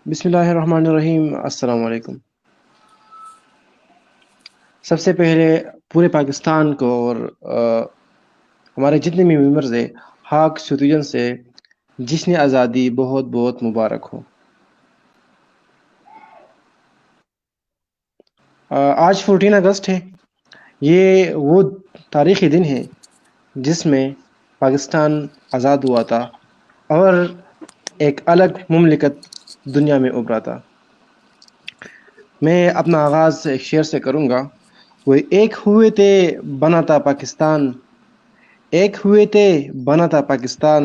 بسم اللہ الرحمن الرحیم، السلام علیکم۔ سب سے پہلے پورے پاکستان کو اور ہمارے جتنے بھی ممبرز ہیں ہاک سٹیزن سے جشن آزادی بہت بہت مبارک ہو۔ آج 14 اگست ہے۔ یہ وہ تاریخی دن ہے جس میں پاکستان آزاد ہوا تھا اور ایک الگ مملکت دنیا میں ابھرا تھا۔ میں اپنا آغاز ایک شعر سے کروں گا۔ وہ ایک ہوئے تھے بنا تھا پاکستان، ایک ہوئے تھے بنا تھا پاکستان،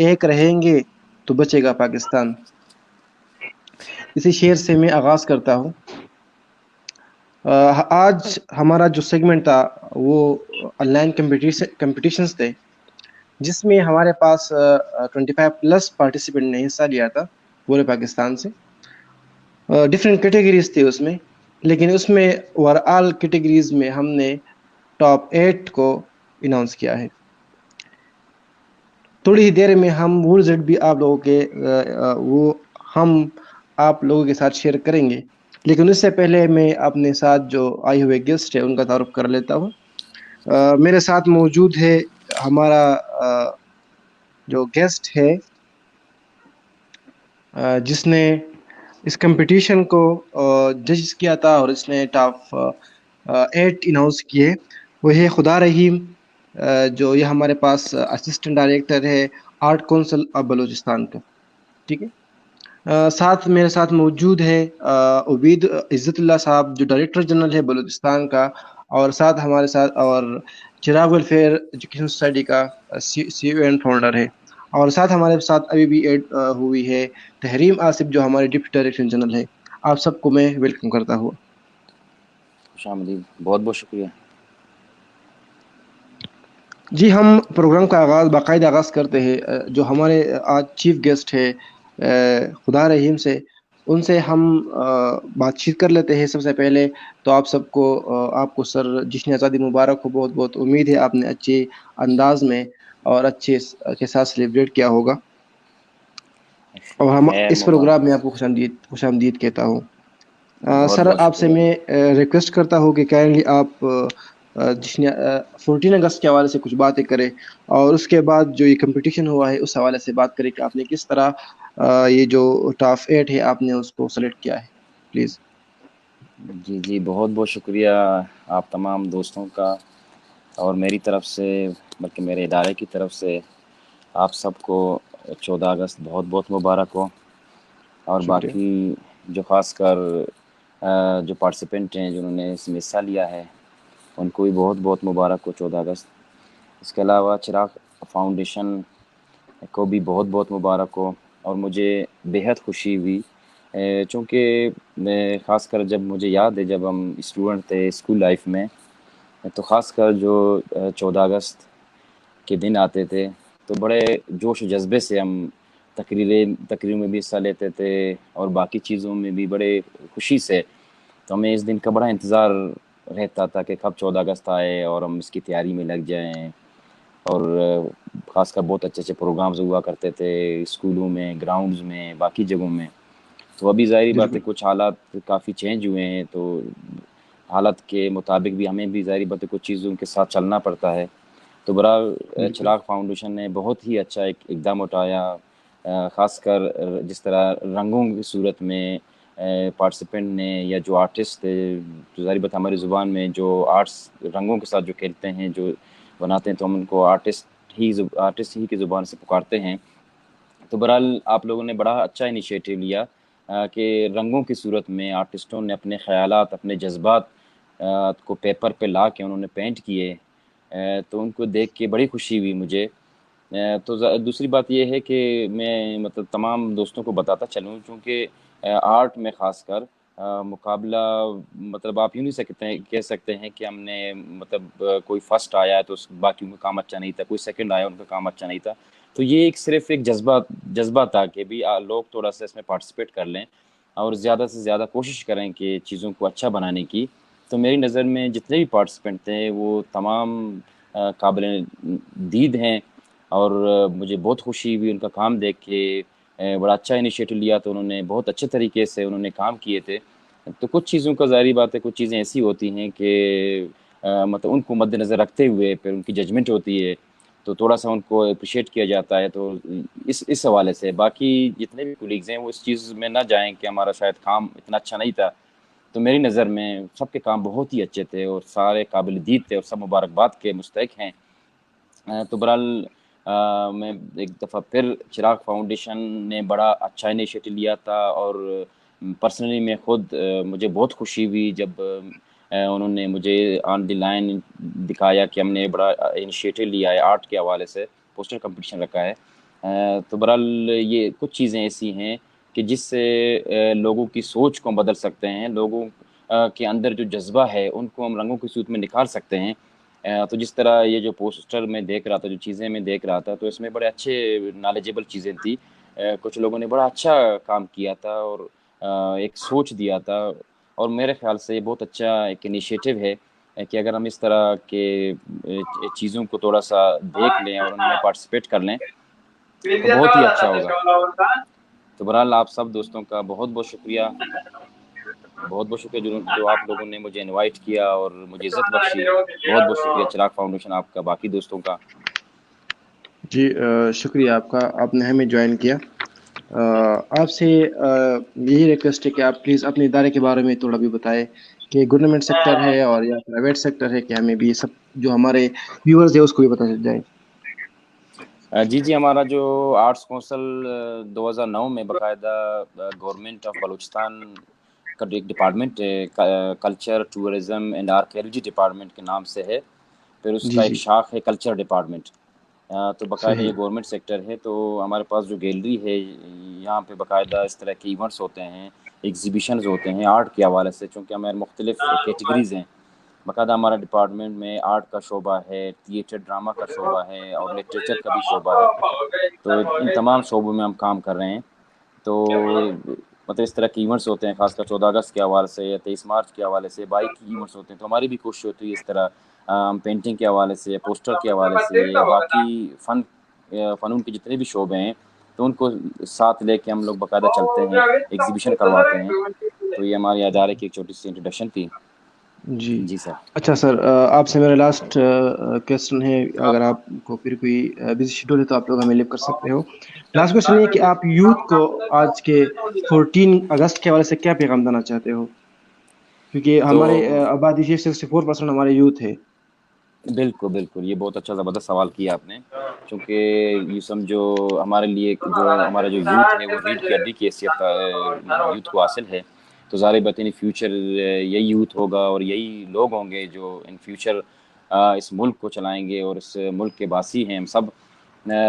ایک رہیں گے تو بچے گا پاکستان۔ اسی شعر سے میں آغاز کرتا ہوں۔ آج ہمارا جو سیگمنٹ تھا وہ آن لائن کمپٹیشنز تھے، جس میں ہمارے پاس 25+ پارٹیسپینٹ نے حصہ لیا تھا پورے پاکستان سے۔ ڈفرینٹ کیٹیگریز تھے اس میں، لیکن اس میں اوور آل کیٹیگریز میں ہم نے ٹاپ 8 کو اناؤنس کیا ہے۔ تھوڑی ہی دیر میں ہم وہ رزلٹ بھی آپ لوگوں کے وہ ہم آپ لوگوں کے ساتھ شیئر کریں گے، لیکن اس سے پہلے میں اپنے ساتھ جو آئے ہوئے گیسٹ ہے ان کا تعارف کر لیتا ہوں۔ میرے ساتھ موجود ہے ہمارا جو گیسٹ ہے جس نے اس کمپٹیشن کو جج کیا تھا اور اس نے ٹاپ 8 اناؤنس کیے، وہ ہے خدا رحیم، جو یہ ہمارے پاس اسسٹنٹ ڈائریکٹر ہے آرٹ کونسل آف بلوچستان کا۔ ٹھیک ہے، ساتھ میرے ساتھ موجود ہے عبید عزت اللہ صاحب، جو ڈائریکٹر جنرل ہے بلوچستان کا، اور ساتھ ہمارے ساتھ اور چراغ ویلفیئر ایجوکیشن سوسائٹی کا سی او اینڈ فاؤنڈر ہے، اور ساتھ ہمارے ساتھ ابھی بھی ایڈ ہوئی ہے تحریم آصف، جو ہمارے ڈپٹی ڈائریکٹر جنرل ہے۔ آپ سب کو میں ویلکم کرتا ہوں۔ خوش آمدید، بہت بہت شکریہ۔ جی، ہم پروگرام کا باقاعدہ آغاز کرتے ہیں۔ جو ہمارے آج چیف گیسٹ ہے خدا رحیم سے، ان سے ہم بات چیت کر لیتے ہیں۔ سب سے پہلے تو آپ سب کو آپ کو سر جشن آزادی مبارک ہو۔ بہت بہت امید ہے آپ نے اچھے انداز میں اور اچھے کے ساتھ سیلیبریٹ کیا ہوگا، اور ہم خیر اس پروگرام میں مبارک، آپ کو خوش آمدید کہتا ہوں۔ بہت سر، بہت آپ سے شکریہ۔ میں ریکویسٹ کرتا ہوں کہ کائنڈلی آپ جشن 14 اگست کے حوالے سے کچھ باتیں کریں، اور اس کے بعد جو یہ کمپٹیشن ہوا ہے اس حوالے سے بات کریں کہ آپ نے کس طرح یہ جو ٹاپ 8 ہے آپ نے اس کو سلیکٹ کیا ہے، پلیز۔ جی جی، بہت بہت شکریہ آپ تمام دوستوں کا، اور میری طرف سے بلکہ میرے ادارے کی طرف سے آپ سب کو 14 اگست بہت بہت مبارک ہو۔ اور شکریہ۔ باقی جو خاص کر جو پارٹیسپینٹ ہیں جنہوں نے اس میں حصہ لیا ہے، ان کو بھی بہت بہت مبارک ہو 14 اگست۔ اس کے علاوہ چراغ فاؤنڈیشن کو بھی بہت بہت مبارک ہو، اور مجھے بےحد خوشی ہوئی چونکہ خاص کر جب مجھے یاد ہے جب ہم اسٹوڈنٹ تھے اسکول لائف میں، تو خاص کر جو 14 اگست کے دن آتے تھے تو بڑے جوش و جذبے سے ہم تقریروں میں بھی حصہ لیتے تھے، اور باقی چیزوں میں بھی بڑے خوشی سے۔ تو ہمیں اس دن کا بڑا انتظار رہتا تھا کہ کب 14 اگست آئے اور ہم اس کی تیاری میں لگ جائیں، اور خاص کر بہت اچھے اچھے پروگرامز ہوا کرتے تھے اسکولوں میں، گراؤنڈز میں، باقی جگہوں میں۔ تو ابھی ظاہری بات ہے بالکل کچھ حالات کافی چینج ہوئے ہیں، تو حالت کے مطابق بھی ہمیں بھی ظاہری بات ہے کچھ چیزوں کے ساتھ چلنا پڑتا ہے۔ تو برحال بالکل چراغ فاؤنڈیشن نے بہت ہی اچھا ایک اقدام اٹھایا، خاص کر جس طرح رنگوں کی صورت میں پارٹیسپینٹ نے یا جو آرٹسٹ تھے، جو ظاہری بات ہماری زبان میں جو آرٹس رنگوں کے ساتھ جو کھیلتے ہیں، جو بناتے ہیں، تو ہم ان کو آرٹسٹ ہی کی زبان سے پکارتے ہیں۔ تو برحال آپ لوگوں نے بڑا اچھا انیشیٹو لیا کہ رنگوں کی صورت میں آرٹسٹوں نے اپنے خیالات، اپنے جذبات کو پیپر پہ لا کے انہوں نے پینٹ کیے، تو ان کو دیکھ کے بڑی خوشی ہوئی مجھے۔ تو دوسری بات یہ ہے کہ میں مطلب تمام دوستوں کو بتاتا چلوں، چونکہ آرٹ میں خاص کر مقابلہ مطلب آپ یوں نہیں کہہ سکتے ہیں کہ ہم نے مطلب کوئی فرسٹ آیا ہے تو باقیوں کا کام اچھا نہیں تھا، کوئی سیکنڈ آیا ان کا کام اچھا نہیں تھا۔ تو یہ صرف ایک جذبہ تھا کہ بھی لوگ تھوڑا سا اس میں پارٹیسپیٹ کر لیں اور زیادہ سے زیادہ کوشش کریں کہ چیزوں کو اچھا بنانے کی۔ تو میری نظر میں جتنے بھی پارٹیسپینٹ تھے وہ تمام قابل دید ہیں، اور مجھے بہت خوشی ہوئی ان کا کام دیکھ کے بڑا اچھا انیشیٹو لیا، تو انہوں نے بہت اچھے طریقے سے انہوں نے کام کیے تھے. تو کچھ چیزوں کا ظاہری بات ہے، کچھ چیزیں ایسی ہوتی ہیں کہ مطلب ان کو مد نظر رکھتے ہوئے پھر ان کی ججمنٹ ہوتی ہے، تو تھوڑا سا ان کو اپریشیٹ کیا جاتا ہے. تو اس حوالے سے باقی جتنے بھی کولیگز ہیں وہ اس چیز میں نہ جائیں کہ ہمارا شاید کام اتنا اچھا نہیں تھا. تو میری نظر میں سب کے کام بہت ہی اچھے تھے اور سارے قابل دید تھے اور سب مبارکباد کے مستحق ہیں. تو بہرحال میں ایک دفعہ پھر چراغ فاؤنڈیشن نے بڑا اچھا انیشیٹو لیا تھا، اور پرسنلی میں خود مجھے بہت خوشی ہوئی جب انہوں نے مجھے آن دی لائن دکھایا کہ ہم نے بڑا انیشیٹو لیا ہے آرٹ کے حوالے سے، پوسٹر کمپٹیشن رکھا ہے. تو بہرحال یہ کچھ چیزیں ایسی ہیں کہ جس سے لوگوں کی سوچ کو ہم بدل سکتے ہیں، لوگوں کے اندر جو جذبہ ہے ان کو ہم رنگوں کی صورت میں نکھار سکتے ہیں. تو جس طرح یہ جو پوسٹر میں دیکھ رہا تھا، جو چیزیں میں دیکھ رہا تھا، تو اس میں بڑے اچھے نالجیبل چیزیں تھیں. کچھ لوگوں نے بڑا اچھا کام کیا تھا اور ایک سوچ دیا تھا، اور میرے خیال سے یہ بہت اچھا ایک انیشیٹو ہے کہ اگر ہم اس طرح کے چیزوں کو تھوڑا سا دیکھ لیں اور ان میں پارٹیسپیٹ کر لیں تو بہت ہی اچھا ہوگا. تو بہرحال آپ سب دوستوں کا بہت بہت شکریہ، بہت بہت شکریہ جو آپ لوگوں نے مجھے انوائٹ کیا اور مجھے عزت بخشی. بہت بہت شکریہ چراغ فاؤنڈیشن آپ کا، باقی دوستوں کا. جی شکریہ آپ کا، آپ نے ہمیں جوائن کیا. آپ سے یہی ریکویسٹ ہے کہ آپ پلیز اپنے ادارے کے بارے میں تھوڑا بھی بتائیں کہ گورنمنٹ سیکٹر ہے اور یا پرائیویٹ سیکٹر ہے، کہ ہمیں بھی یہ سب جو ہمارے ویورز ہیں اس کو بھی پتہ چل جائے. جی ہمارا جو آرٹس کونسل 2009 میں باقاعدہ گورنمنٹ آف بلوچستان کا ایک ڈپارٹمنٹ ہے، culture tourism and archaeology department کے نام سے ہے. پھر اس جی کا ایک جی شاخ ہے کلچر ڈپارٹمنٹ. تو باقاعدہ یہ صحیح. گورنمنٹ سیکٹر ہے. تو ہمارے پاس جو گیلری ہے یہاں پہ باقاعدہ اس طرح کے ایونٹس ہوتے ہیں، ایگزیبیشنز ہوتے ہیں آرٹ کے حوالے سے، چونکہ ہمارے مختلف کیٹیگریز ہیں. باقاعدہ ہمارا ڈپارٹمنٹ میں آرٹ کا شعبہ ہے، تھیٹر ڈرامہ کا شعبہ ہے اور لٹریچر کا بھی شعبہ ہے. تو ان تمام شعبوں میں ہم کام کر رہے ہیں. تو مطلب اس طرح کے ایونٹس ہوتے ہیں، خاص کر 14 اگست کے حوالے سے یا 23 مارچ کے حوالے سے بائک کی ایونٹس ہوتے ہیں. تو ہماری بھی کوشش ہوتی ہے اس طرح ہم پینٹنگ کے حوالے سے، پوسٹر کے حوالے سے یا باقی فنون کے جتنے بھی شعبے ہیں تو ان کو ساتھ لے کے ہم لوگ باقاعدہ چلتے ہیں، ایگزیبیشن کرواتے ہیں. تو یہ ہمارے ادارے کی ایک چھوٹی سی انٹروڈکشن تھی. جی جی سر. اچھا سر، آپ سے میرا لاسٹ کویسچن ہے، اگر آپ کو پھر کوئی بزی شیڈول ہے تو آپ لوگ ہمیں لیو کر سکتے ہو. لاسٹ کویسچن یہ ہے کہ آپ یوتھ کو آج کے 14 اگست کے حوالے سے کیا پیغام دینا چاہتے ہو، کیونکہ تو ہمارے آبادی 64% ہمارے یوتھ ہے. بالکل بالکل، یہ بہت اچھا زبردست سوال کیا آپ نے، چونکہ یہ سمجھو ہمارے لیے جو ہمارا جو یوتھ ہے وہ ریڑھ کی ہڈی کی حیثیت کا یوتھ کو حاصل ہے. تو ظاہر بات ہے فیوچر یہی یوتھ ہوگا اور یہی لوگ ہوں گے جو ان فیوچر اس ملک کو چلائیں گے اور اس ملک کے باسی ہیں ہم سب.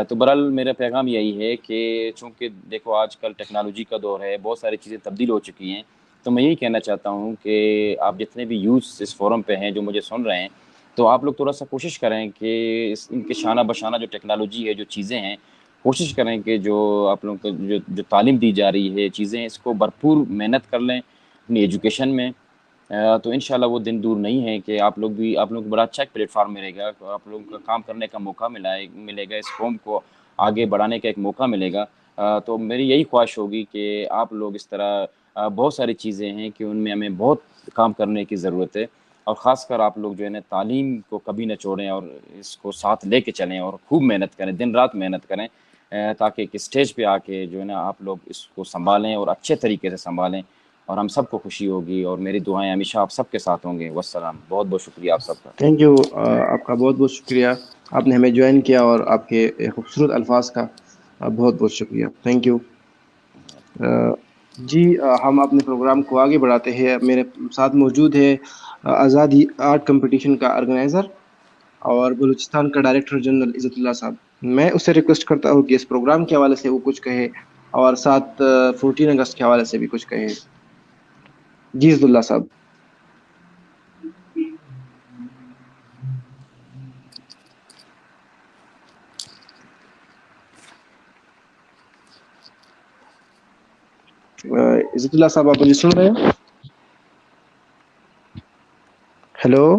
تو برحال میرا پیغام یہی ہے کہ چونکہ دیکھو آج کل ٹیکنالوجی کا دور ہے، بہت ساری چیزیں تبدیل ہو چکی ہیں. تو میں یہی کہنا چاہتا ہوں کہ آپ جتنے بھی یوتھس اس فورم پہ ہیں جو مجھے سن رہے ہیں، تو آپ لوگ تھوڑا سا کوشش کریں کہ ان کے شانہ بشانہ جو ٹیکنالوجی ہے، جو چیزیں ہیں، کوشش کریں کہ جو آپ لوگوں کو جو تعلیم دی جا رہی ہے چیزیں، اس کو بھرپور محنت کر لیں اپنی ایجوکیشن میں. تو انشاءاللہ وہ دن دور نہیں ہے کہ آپ لوگ کو بڑا اچھا ایک پلیٹ فارم ملے گا، آپ لوگوں کا کام کرنے کا موقع ملے گا، اس قوم کو آگے بڑھانے کا ایک موقع ملے گا. تو میری یہی خواہش ہوگی کہ آپ لوگ اس طرح بہت ساری چیزیں ہیں کہ ان میں ہمیں بہت کام کرنے کی ضرورت ہے، اور خاص کر آپ لوگ جو ہے نا تعلیم کو کبھی نہ چھوڑیں اور اس کو ساتھ لے کے چلیں اور خوب محنت کریں، دن رات محنت کریں، تاکہ ایک اسٹیج پہ آ کے جو ہے نا آپ لوگ اس کو سنبھالیں اور اچھے طریقے سے سنبھالیں، اور ہم سب کو خوشی ہوگی. اور میری دعائیں ہمیشہ آپ سب کے ساتھ ہوں گے. والسلام. بہت بہت شکریہ آپ سب کا. تھینک یو، آپ کا بہت بہت شکریہ، آپ نے ہمیں جوائن کیا، اور آپ کے خوبصورت الفاظ کا بہت بہت شکریہ. Thank you. جی ہم اپنے پروگرام کو آگے بڑھاتے ہیں. میرے ساتھ موجود ہے آزادی آرٹ کمپٹیشن کا آرگنائزر اور بلوچستان کا ڈائریکٹر جنرل عزت اللہ صاحب. میں اس سے ریکویسٹ کرتا ہوں کہ اس پروگرام کے حوالے سے وہ کچھ کہے، اور ساتھ 14 اگست کے حوالے سے بھی کچھ کہے. جی عزت اللہ صاحب. عزت اللہ صاحب، آپ مجھے سن رہے ہیں؟ ہیلو.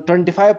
25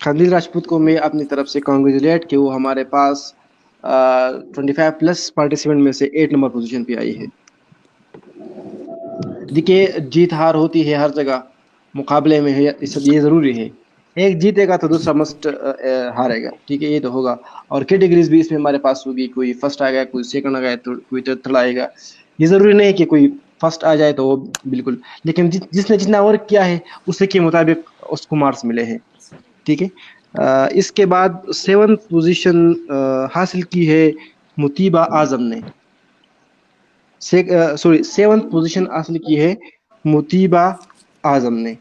خلیل راجپوت کو میں اپنی طرف سے کانگریچولیٹ کہ وہ ہمارے پاس 25+ پارٹیسپینٹ میں سے 8 نمبر پوزیشن پہ آئی ہے. دیکھیے جیت ہار ہوتی ہے ہر جگہ، مقابلے میں ہے، یہ ضروری ہے. ایک جیتے گا تو دوسرا مسٹ ہارے گا، ٹھیک ہے، یہ تو ہوگا. اور کیٹیگریز بھی اس میں ہمارے پاس ہوگی، کوئی فرسٹ آ گیا، کوئی سیکنڈ آ گیا، کوئی تھرڈ آئے گا. یہ ضروری نہیں کہ کوئی فرسٹ آ جائے تو وہ بالکل، لیکن جس نے جتنا ورک کیا ہے اسی کے مطابق اس کو مارکس ملے ہیں، ٹھیک ہے. اس کے بعد 7th پوزیشن حاصل کی ہے متیبہ اعظم نے. سوری 7th پوزیشن حاصل کی ہے متیبہ اعظم نے،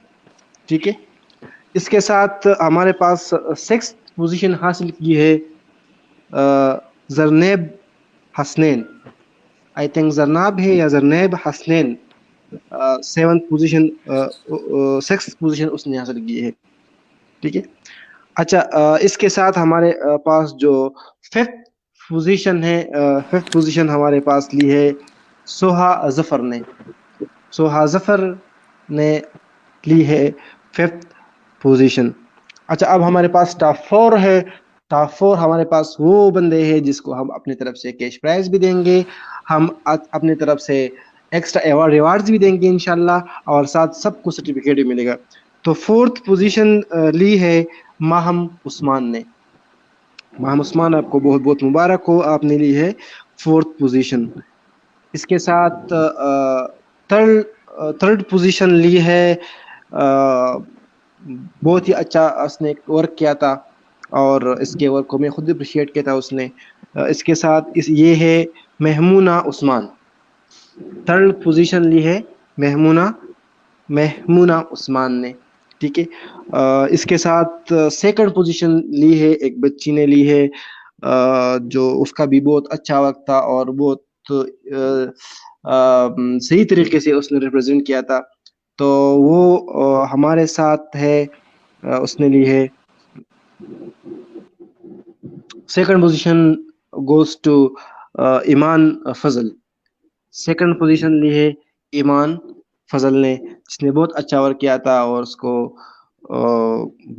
ٹھیک ہے. اس کے ساتھ ہمارے پاس 6th پوزیشن حاصل کی ہے زرنیب حسنین. آئی تھنک زرناب ہے یا Zarnib Hasnain. 7th position 6th position اس نے حاصل کی ہے، ٹھیک ہے. اچھا، اس کے ساتھ ہمارے پاس جو 5th پوزیشن ہے، 5th پوزیشن ہمارے پاس لی ہے سوہا ظفر نے. سوہا ظفر نے لی ہے 5th پوزیشن. اچھا، اب ہمارے پاس ٹاپ 4 ہے. ٹاپ 4 ہمارے پاس وہ بندے ہیں جس کو ہم اپنی طرف سے کیش پرائز بھی دیں گے، ہم اپنی طرف سے ایکسٹرا ریوارڈز بھی دیں گے انشاءاللہ، اور ساتھ سب کو سرٹیفکیٹ بھی ملے گا. تو 4th پوزیشن لی ہے ماہم عثمان نے. ماہم عثمان، آپ کو بہت بہت مبارک ہو، آپ نے لی ہے 4th پوزیشن. اس کے ساتھ تھرڈ پوزیشن لی ہے، بہت ہی اچھا اس نے ورک کیا تھا، اور اس کے ورک کو میں خود اپریشیٹ کیا تھا اس نے. اس کے ساتھ یہ ہے مہمونہ عثمان. تھرڈ پوزیشن لی ہے مہمونہ عثمان نے، ٹھیک ہے. اس کے ساتھ سیکنڈ پوزیشن لی ہے ایک بچی نے لی ہے، جو اس کا بھی بہت اچھا وقت تھا اور بہت صحیح طریقے سے اس نے ریپرزینٹ کیا تھا. تو وہ ہمارے ساتھ ہے، اس نے لی ہے سیکنڈ پوزیشن گوز ٹو ایمان فضل. سیکنڈ پوزیشن لی ہے ایمان فضل نے، جس نے بہت اچھا ورک کیا تھا، اور اس کو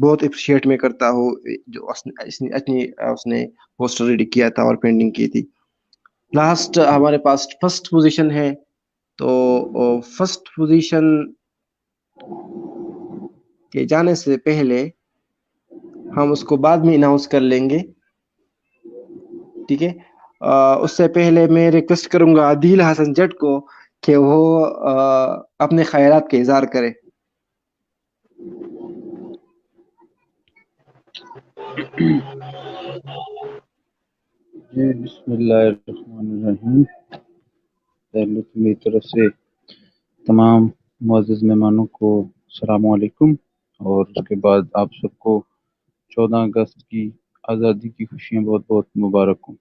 بہت اپریشیٹ میں کرتا ہوں جو اس نے پوسٹر ریڈی کیا تھا اور پینٹنگ کی تھی. لاسٹ ہمارے پاس فرسٹ پوزیشن ہے. تو فرسٹ پوزیشن کے جانے سے پہلے ہم اس کو بعد میں اناؤنس کر لیں گے، ٹھیک ہے. اس سے پہلے میں ریکویسٹ کروں گا عادل حسن جٹ کو کہ وہ اپنے خیالات کا اظہار کرے. جی بسم اللہ الرحمن الرحیم. پہلے تو میری طرف سے تمام معزز مہمانوں کو السلام علیکم، اور اس کے بعد آپ سب کو 14 اگست کی آزادی کی خوشیاں بہت بہت مبارک ہوں.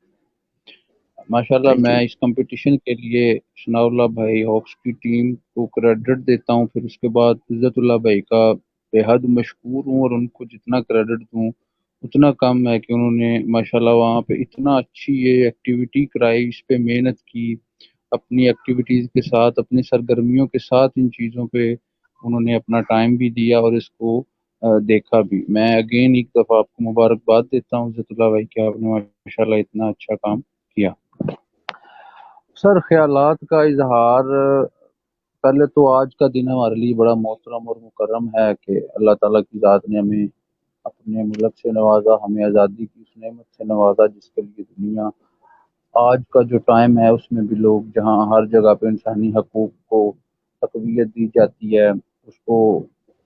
ماشاءاللہ تھینک یو. میں اس کمپٹیشن کے لیے ثناء اللہ بھائی ہاکس کی ٹیم کو کریڈٹ دیتا ہوں، پھر اس کے بعد عزت اللہ بھائی کا بے حد مشکور ہوں، اور ان کو جتنا کریڈٹ دوں اتنا کم ہے کہ انہوں نے ماشاءاللہ وہاں پہ اتنا اچھی یہ ایکٹیویٹی کرائی، اس پہ محنت کی، اپنی ایکٹیویٹیز کے ساتھ اپنی سرگرمیوں کے ساتھ ان چیزوں پہ انہوں نے اپنا ٹائم بھی دیا اور اس کو دیکھا بھی. میں اگین ایک دفعہ آپ کو مبارکباد دیتا ہوں عزت اللہ بھائی کہ آپ نے ماشاءاللہ اتنا اچھا کام کیا. سر خیالات کا اظہار، پہلے تو آج کا دن ہمارے لیے بڑا محترم اور مکرم ہے کہ اللہ تعالیٰ کی ذات نے ہمیں اپنے ملک سے نوازا، ہمیں آزادی کی اس نعمت سے نوازا جس کے لیے دنیا آج کا جو ٹائم ہے اس میں بھی لوگ جہاں ہر جگہ پہ انسانی حقوق کو تقویت دی جاتی ہے، اس کو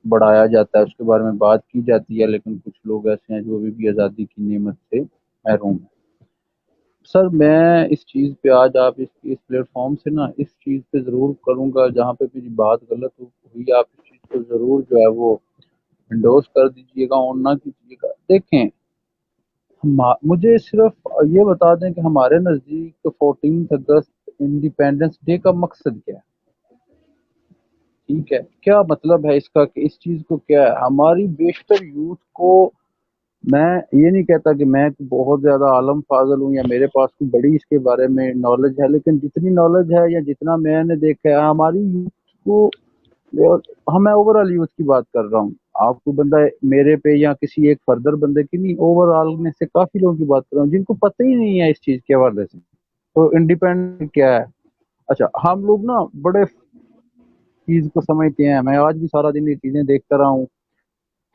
بڑھایا جاتا ہے، اس کے بارے میں بات کی جاتی ہے، لیکن کچھ لوگ ایسے ہیں جو ابھی بھی آزادی کی نعمت سے محروم ہیں. سر میں اس چیز پہ آج آپ اس پلیٹ فارم سے نا اس چیز پہ ضرور کروں گا، جہاں پہ میری بات غلط ہوئی آپ اس چیز کو ضرور جو ہے وہ انڈورس کر دیجیے گا، اور نہ کیجیے گا. دیکھیں مجھے صرف یہ بتا دیں کہ ہمارے نزدیک 14 اگست انڈیپینڈنس ڈے کا مقصد کیا ہے؟ ٹھیک ہے، کیا مطلب ہے اس کا، کہ اس چیز کو کیا ہے ہماری بیشتر یوتھ کو، میں یہ نہیں کہتا کہ میں بہت زیادہ عالم فاضل ہوں یا میرے پاس کوئی بڑی اس کے بارے میں نالج ہے، لیکن جتنی نالج ہے یا جتنا میں نے دیکھا ہے ہماری یوتھ کو میں اوور آل یوتھ کی بات کر رہا ہوں، آپ کو بندہ میرے پہ یا کسی ایک فردر بندے کی نہیں، اوور آل میں سے کافی لوگوں کی بات کر رہا ہوں جن کو پتہ ہی نہیں ہے اس چیز کے حوالے سے تو انڈیپینڈنٹ کیا ہے۔ اچھا ہم لوگ نا بڑے چیز کو سمجھتے ہیں، میں آج بھی سارا دن یہ چیزیں دیکھتا رہا ہوں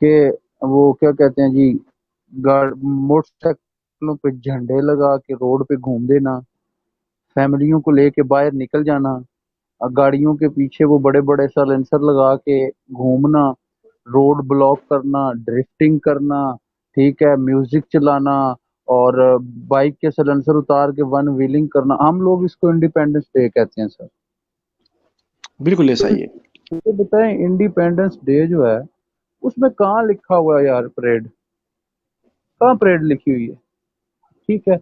کہ وہ کیا کہتے ہیں جی، موٹر سائیکلوں پہ جھنڈے لگا کے روڈ پہ گھوم دینا، فیملیوں کو لے کے باہر نکل جانا، گاڑیوں کے پیچھے وہ بڑے بڑے سائلنسر لگا کے گھومنا، روڈ بلاک کرنا، ڈرفٹنگ کرنا، ٹھیک ہے، میوزک چلانا اور بائک کے سائلنسر اتار کے ون ویلنگ کرنا، ہم لوگ اس کو انڈیپینڈنس ڈے کہتے ہیں سر۔ بالکل ایسا ہی ہے۔ تو بتائیں انڈیپینڈنس ڈے جو ہے اس میں کہاں لکھا ہوا ہے یار پریڈ، کہاں پریڈ لکھی ہوئی ہے؟ ٹھیک ہے،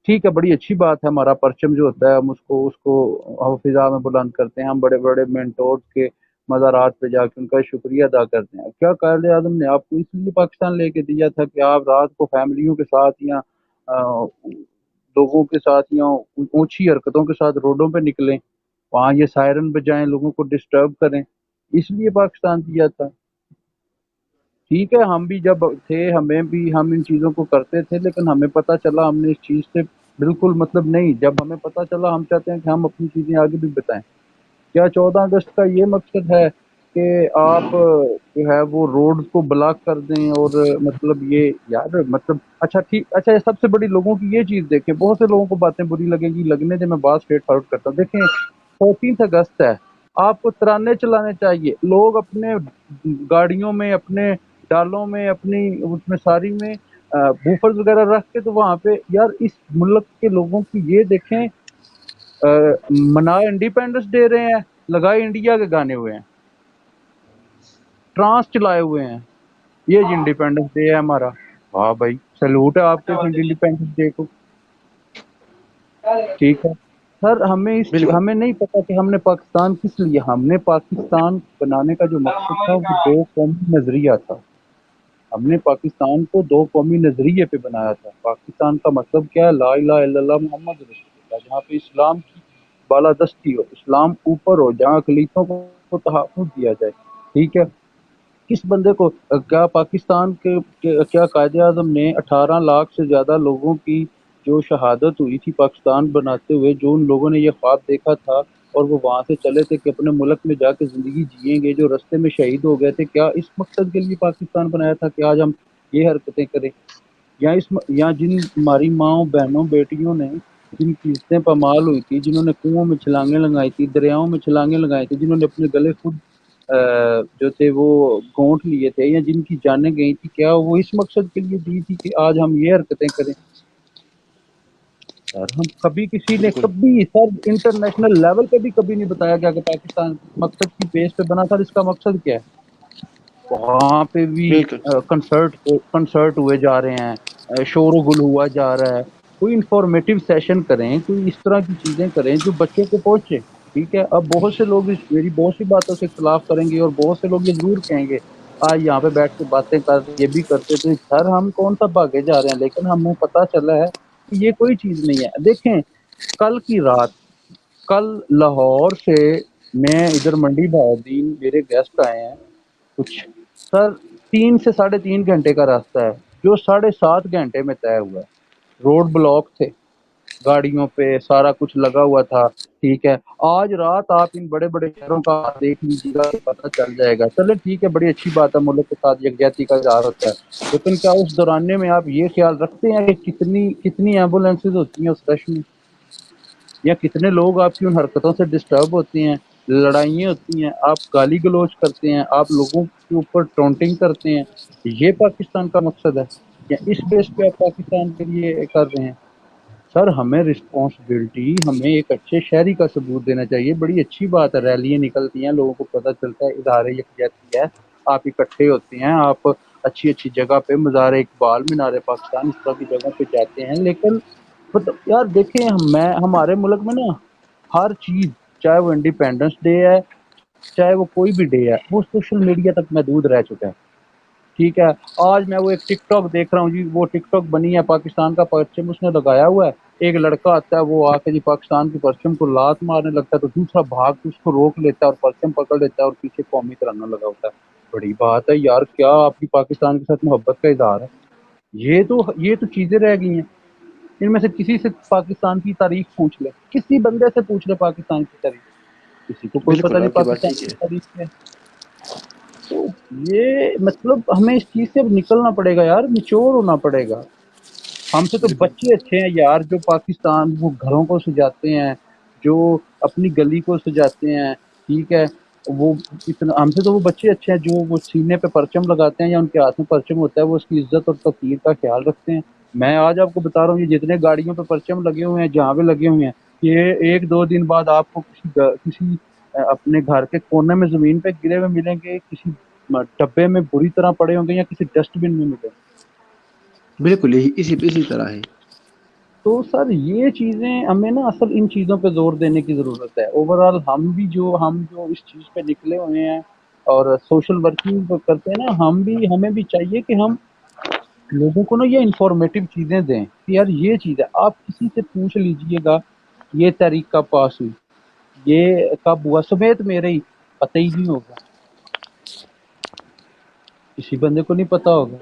ٹھیک ہے، بڑی اچھی بات ہے، ہمارا پرچم جو ہوتا ہے ہم اس کو فضا میں بلند کرتے ہیں، ہم بڑے بڑے مینٹورز کے مزارات پہ جا کے ان کا شکریہ ادا کرتے ہیں۔ کیا قائد اعظم نے آپ کو اس لیے پاکستان لے کے دیا تھا کہ آپ رات کو فیملیوں کے ساتھ یا لوگوں کے ساتھ یا اونچی حرکتوں کے ساتھ روڈوں پہ نکلیں، وہاں یہ سائرن بجائیں، لوگوں کو ڈسٹرب کریں، اس لیے پاکستان دیا تھا؟ ٹھیک ہے، ہم بھی جب تھے ہم ان چیزوں کو کرتے تھے، لیکن ہمیں پتہ چلا ہم نے اس چیز سے بالکل مطلب نہیں، جب ہمیں پتہ چلا ہم چاہتے ہیں کہ ہم اپنی چیزیں آگے بھی بتائیں۔ کیا 14 اگست کا یہ مقصد ہے کہ آپ جو ہے وہ روڈ کو بلاک کر دیں اور مطلب یہ یار مطلب اچھا ٹھیک، اچھا یہ سب سے بڑی لوگوں کی یہ چیز دیکھیں، بہت سے لوگوں کو باتیں بری لگیں گی، لگنے دے، میں بات اسٹریٹ فارورڈ کرتا ہوں۔ دیکھیں 14 اگست ہے، آپ کو ترانے چلانے چاہیے، لوگ اپنے گاڑیوں میں، اپنے ڈالوں میں، اپنی اس میں ساری میں بوفرز وغیرہ رکھ کے تو وہاں پہ یار اس ملک کے لوگوں کی یہ دیکھیں منا انڈیپینڈنس ڈے رہے ہیں، لگائے انڈیا کے گانے ہوئے ہیں، ٹرانس چلائے ہوئے ہیں، یہ جی انڈیپینڈنس ڈے ہے ہمارا۔ واہ بھائی، سلوٹ ہے آپ کے انڈیپینڈنس ڈے کو، ٹھیک ہے سر۔ بالکل ہمیں نہیں پتا کہ ہم نے پاکستان کس لیے، ہم نے پاکستان بنانے کا جو مقصد تھا وہ دو قومی نظریہ تھا، ہم نے پاکستان کو دو قومی نظریے پہ بنایا تھا۔ پاکستان کا مطلب کیا ہے؟ لا الہ الا اللہ محمد رسول اللہ، جہاں پہ اسلام کی بالادستی ہو، اسلام اوپر ہو، جہاں اقلیتوں کو تحفظ دیا جائے، ٹھیک ہے۔ کس بندے کو کیا پاکستان کے کیا قائد اعظم نے 18 لاکھ سے زیادہ لوگوں کی جو شہادت ہوئی تھی پاکستان بناتے ہوئے، جو ان لوگوں نے یہ خواب دیکھا تھا اور وہ وہاں سے چلے تھے کہ اپنے ملک میں جا کے زندگی جئیں گے، جو رستے میں شہید ہو گئے تھے، کیا اس مقصد کے لیے پاکستان بنایا تھا کہ آج ہم یہ حرکتیں کریں؟ یا جن ہماری ماؤں، بہنوں، بیٹیوں نے جن کی عزتیں پامال ہوئی تھی، جنہوں نے کنووں میں چھلانگیں لگائی تھی، دریاؤں میں چھلانگیں لگائی تھی، جنہوں نے اپنے گلے خود جو تھے وہ گونٹ لیے تھے، یا جن کی جانیں گئی تھی، کیا وہ اس مقصد کے لیے دی تھی کہ آج ہم یہ حرکتیں کریں؟ سر ہم کبھی کسی نے بالکل کبھی سر انٹرنیشنل لیول پہ بھی کبھی نہیں بتایا گیا کہ پاکستان مقصد کی بیس پہ بنا تھا، اس کا مقصد کیا ہے؟ وہاں پہ بھی بالکل کنسرٹ ہوئے جا رہے ہیں، شور و گل ہوا جا رہا ہے، کوئی انفارمیٹیو سیشن کریں، کوئی اس طرح کی چیزیں کریں جو بچوں کو پہنچے، ٹھیک ہے۔ اب بہت سے لوگ میری بہت سی باتوں سے اختلاف کریں گے اور بہت سے لوگ یہ ضرور کہیں گے آج یہاں پہ بیٹھ کے باتیں کر رہے یہ بھی کرتے تھے، سر ہم کون سا بھاگے جا رہے ہیں، لیکن ہمیں پتہ چلا ہے کہ یہ کوئی چیز نہیں ہے۔ دیکھیں کل کی رات، کل لاہور سے میں ادھر منڈی بہاؤدین، میرے گیسٹ آئے ہیں کچھ، سر 3 سے 3.5 گھنٹے کا راستہ ہے جو 7.5 گھنٹے میں طے ہوا ہے، روڈ بلاک تھے، گاڑیوں پہ سارا کچھ لگا ہوا تھا، ٹھیک ہے۔ آج رات آپ ان بڑے بڑے شہروں کا دیکھ لیجیے گا، پتہ چل جائے گا۔ چلے ٹھیک ہے، بڑی اچھی بات ہے، ملک کے ساتھ یکجہتی کا اظہار ہوتا ہے، لیکن کیا اس دورانیے میں آپ یہ خیال رکھتے ہیں کہ کتنی ایمبولینسز ہوتی ہیں اس رش میں، یا کتنے لوگ آپ کی ان حرکتوں سے ڈسٹرب ہوتے ہیں، لڑائیاں ہوتی ہیں، آپ گالی گلوچ کرتے ہیں، آپ لوگوں کے اوپر ٹونٹنگ کرتے ہیں؟ یہ پاکستان کا مقصد ہے یا اس بیس پہ آپ پاکستان کے لیے کر رہے ہیں؟ سر ہمیں رسپانسبلٹی، ہمیں ایک اچھے شہری کا ثبوت دینا چاہیے۔ بڑی اچھی بات ہے، ریلیاں نکلتی ہیں، لوگوں کو پتہ چلتا ہے اظہار یکجہتی ہے، آپ اکٹھے ہوتے ہیں، آپ اچھی اچھی جگہ پہ مزار اقبال، مینار پاکستان، اس طرح کی جگہوں پہ جاتے ہیں، لیکن مطلب یار دیکھیں ہمارے ملک میں نا ہر چیز، چاہے وہ انڈیپینڈنس ڈے ہے، چاہے وہ کوئی بھی ڈے ہے، وہ سوشل میڈیا تک محدود رہ چکا ہے۔ ٹھیک ہے، آج میں وہ ایک ٹک ٹاک دیکھ رہا ہوں جی، وہ ٹک ٹاک بنی ہے، پاکستان کا پرچم اس نے لگایا ہوا ہے، ایک لڑکا آتا ہے وہ آ کے جی پاکستان کے پرچم کو لات مارنے لگتا ہے تو دوسرا بھاگ کے اس کو روک لیتا ہے اور پرچم پکڑ لیتا ہے اور پیچھے قومی ترانہ لگا ہوتا ہے۔ بڑی بات ہے یار، کیا آپ کی پاکستان کے ساتھ محبت کا اظہار ہے؟ یہ تو چیزیں رہ گئی ہیں۔ ان میں سے کسی سے پاکستان کی تاریخ پوچھ لے، کسی بندے سے پوچھ لے پاکستان کی تاریخ، کسی کو کوئی پتہ بالکل نہیں آپ کی بات پاکستان ٹھیک کی ہے۔ تاریخ کیا ہے۔ تو یہ مطلب ہمیں اس چیز سے اب نکلنا پڑے گا یار، میچور ہونا پڑے گا۔ ہم سے تو بالکل بچے اچھے ہیں یار، جو پاکستان وہ گھروں کو سجاتے ہیں، جو اپنی گلی کو سجاتے ہیں، ٹھیک ہے، وہ اتنا ہم سے تو وہ بچے اچھے ہیں جو وہ سینے پہ پرچم لگاتے ہیں یا ان کے ہاتھ میں پرچم ہوتا ہے، وہ اس کی عزت اور توقیر کا خیال رکھتے ہیں۔ میں آج آپ کو بتا رہا ہوں یہ جتنے گاڑیوں پہ پرچم لگے ہوئے ہیں جہاں پہ لگے ہوئے ہیں، یہ ایک دو دن بعد آپ کو کسی اپنے گھر کے کونے میں زمین پہ گرے ہوئے ملیں گے، کسی ڈبے میں بری طرح پڑے ہوں گے یا کسی ڈسٹ بن میں ملیں گے۔ بالکل، یہی اسی طرح ہے۔ تو سر یہ چیزیں ہمیں نا اصل ان چیزوں پہ زور دینے کی ضرورت ہے۔ اوور آل ہم جو اس چیز پہ نکلے ہوئے ہیں اور سوشل ورکنگ کرتے ہیں نا، ہمیں بھی چاہیے کہ ہم لوگوں کو نا یہ انفارمیٹیو چیزیں دیں کہ یار یہ چیز ہے، آپ کسی سے پوچھ لیجئے گا یہ تحریک کب پاس ہوئی، یہ کب ہوا، سمیت میرے ہی پتہ ہی نہیں ہوگا، کسی بندے کو نہیں پتا ہوگا۔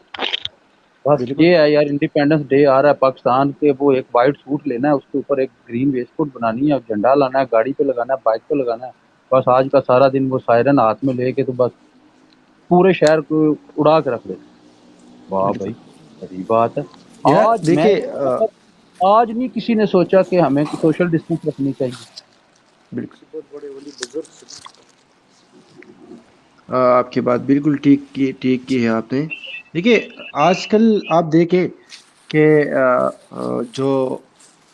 بس بالکل یہ ہے یار، انڈیپینڈنس ڈے آ رہا ہے پاکستان کے، وہ ایک وائٹ سوٹ لینا ہے، اس کے اوپر ایک گرین ویسٹ کوٹ بنانی ہے اور جھنڈا لانا ہے، گاڑی پہ لگانا ہے، بائک پہ لگانا ہے، بس آج کا سارا دن وہ سائرن ہاتھ میں لے کے تو بس پورے شہر کو اڑا کے رکھ دیتے۔ واہ بالکل بھائی، بڑی بات ہے۔ یار آج میں دیکھیے آج نہیں کسی نے سوچا کہ ہمیں سوشل ڈسٹینس رکھنی چاہیے۔ بالکل آپ کی بات بالکل ٹھیک کی ہے آپ نے۔ دیکھیے آج کل آپ دیکھیں کہ جو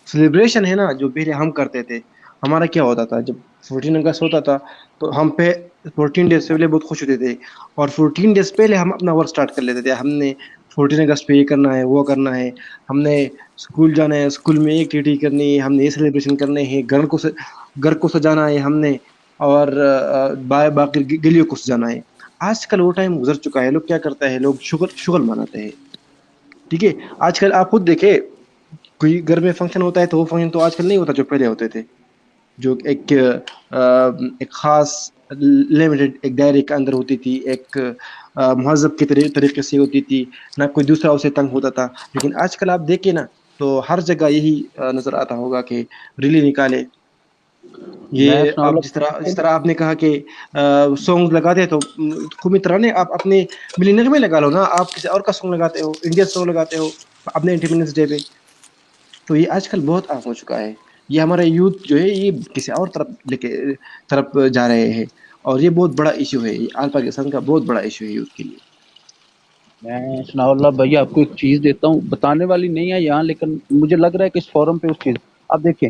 سیلیبریشن ہے نا، جو پہلے ہم کرتے تھے، ہمارا کیا ہوتا تھا جب 14 اگست ہوتا تھا تو ہم پہ 14 ڈیز سے پہلے بہت خوش ہوتے تھے، اور 14 ڈیز پہلے ہم اپنا ورک سٹارٹ کر لیتے تھے۔ ہم نے 14 اگست پہ یہ کرنا ہے، وہ کرنا ہے، ہم نے اسکول جانا ہے، اسکول میں ایکٹیویٹی کرنی ہے، ہم نے یہ سیلیبریشن کرنے ہیں، گھر کو سجانا ہے ہم نے، اور باقی گلیوں کو سجانا ہے۔ آج کل وہ ٹائم گزر چکا ہے۔ لوگ کیا کرتا ہے، لوگ شغل مناتے ہیں، ٹھیک ہے۔ آج کل آپ خود دیکھیں، کوئی گھر میں فنکشن ہوتا ہے تو وہ فنکشن تو آج کل نہیں ہوتا جو پہلے ہوتے تھے، جو ایک خاص لمیٹڈ ایک دائرے کے اندر ہوتی تھی، ایک مہذب کے طریقے سے ہوتی تھی، نہ کوئی دوسرا اسے تنگ ہوتا تھا۔ لیکن آج کل آپ دیکھیں نا تو ہر جگہ یہی نظر آتا ہوگا کہ ریلی نکالے میں یہ سنا آپ جس طرح آپ نے کہا کہ سانگ لگاتے ہیں تو قومی ترانے آپ اپنے ملی نغمے لگا لو نا، آپ کسی اور کا سانگ لگاتے ہو، انڈین سانگ لگاتے ہو اپنے انڈیپینڈنس ڈے پہ، تو یہ آج کل بہت عام ہو چکا ہے۔ یہ ہمارا یوتھ جو ہے یہ کسی اور طرف جا رہے ہیں، اور یہ بہت بڑا ایشو ہے، یہ آل پاکستان کا بہت بڑا ایشو ہے یوتھ کے لیے۔ میں ثناء اللہ بھائی آپ کو ایک چیز دیتا ہوں، بتانے والی نہیں ہے یہاں لیکن مجھے لگ رہا ہے کہ اس فورم پہ اس چیز آپ دیکھیں،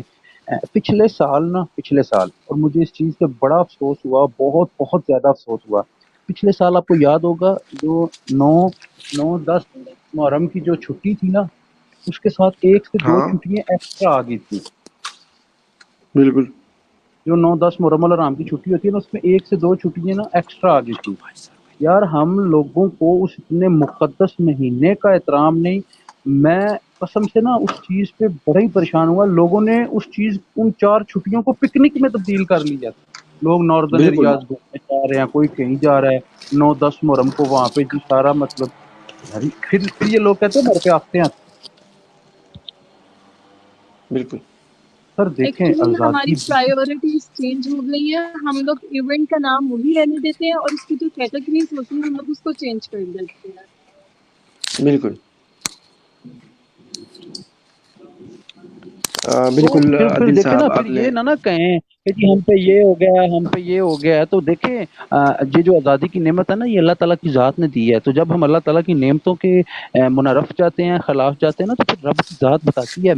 پچھلے سال اور مجھے اس چیز پہ بڑا افسوس ہوا، بہت بہت زیادہ افسوس ہوا۔ پچھلے سال آپ کو یاد ہوگا جو 9-10 محرم کی جو چھٹی تھی نا، اس کے ساتھ 1 سے 2 ہاں چھٹیاں ایکسٹرا آ گئی تھی۔ بالکل جو 9-10 محرم الحرام کی چھٹی ہوتی ہے نا، اس میں 1 سے 2 چھٹیاں نا ایکسٹرا آ گئی تھی۔ یار ہم لوگوں کو اس اتنے مقدس مہینے کا احترام نہیں، میں قسم سے نا اس چیز پہ بڑا ہی پریشان ہوا۔ لوگوں نے ان 4 چھٹیوں کو پکنک میں تبدیل کر لیا تھا۔ لوگ ناردرن بالکل ایریاز گھومنے جا رہے ہیں، کوئی کہیں جا رہا ہے 9-10 محرم کو وہاں پہ جی سارا مطلب یار پھر یہ لوگ کہتے ہیں مر پہ آتے ہیں۔ بالکل سر دیکھیں ایکچولی نا ہماری آزادی، پرائیورٹیز چینج ہو گئی ہیں، ہم لوگ ایونٹ کا نام وہی رہنے دیتے ہیں اور اس کی جو کیٹیگریز ہوتی ہیں ہم لوگ اس کو چینج کر دیتے ہیں۔ بالکل تو بالکل پھر عادل دیکھیں نا، صاحب پھر آپ نے یہ نہ کہیں کہ جی ہم پہ یہ ہو گیا، ہم پہ یہ ہو گیا ہے۔ تو دیکھیں یہ جو آزادی کی نعمت ہے نا، یہ اللہ تعالیٰ کی ذات نے دی ہے۔ تو جب ہم اللہ تعالیٰ کی نعمتوں کے منحرف جاتے ہیں، خلاف جاتے ہیں نا، تو پھر رب کی ذات بتاتی ہے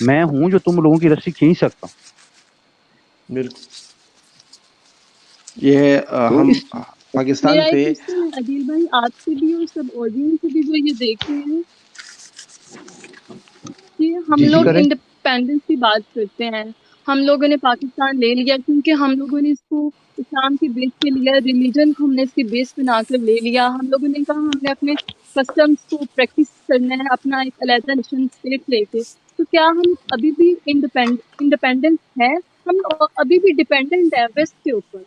میں ہوں جو تم لوگوں کی رسی کھینچ سکتا ہوں۔ بالکل یہ ہے تو ہم اس پاکستان میرا ایک پہ کوشچن ہے عدیل بھائی آپ سے بھی اور سب آڈینس سے بھی جو یہ دیکھ رہے ہیں کہ ہم جی جی لوگ کریں انڈیپینڈنس کی بات کرتے ہیں، ہم لوگوں نے پاکستان لے لیا کیونکہ ہم لوگوں نے اس کو اسلام کی بیس پہ لیا، ریلیجن کو ہم نے اس کی بیس بنا کر لے لیا. ہم لوگوں نے کہا ہم نے اپنے کسٹمس کو پریکٹس کرنا ہے اپنا ایک علیحدہ نیشن اسٹیٹ لے کے. تو کیا ہم ابھی بھی انڈیپینڈنٹ ہے؟ ہم ابھی بھی ڈیپینڈنٹ ہے ویسٹ کے اوپر.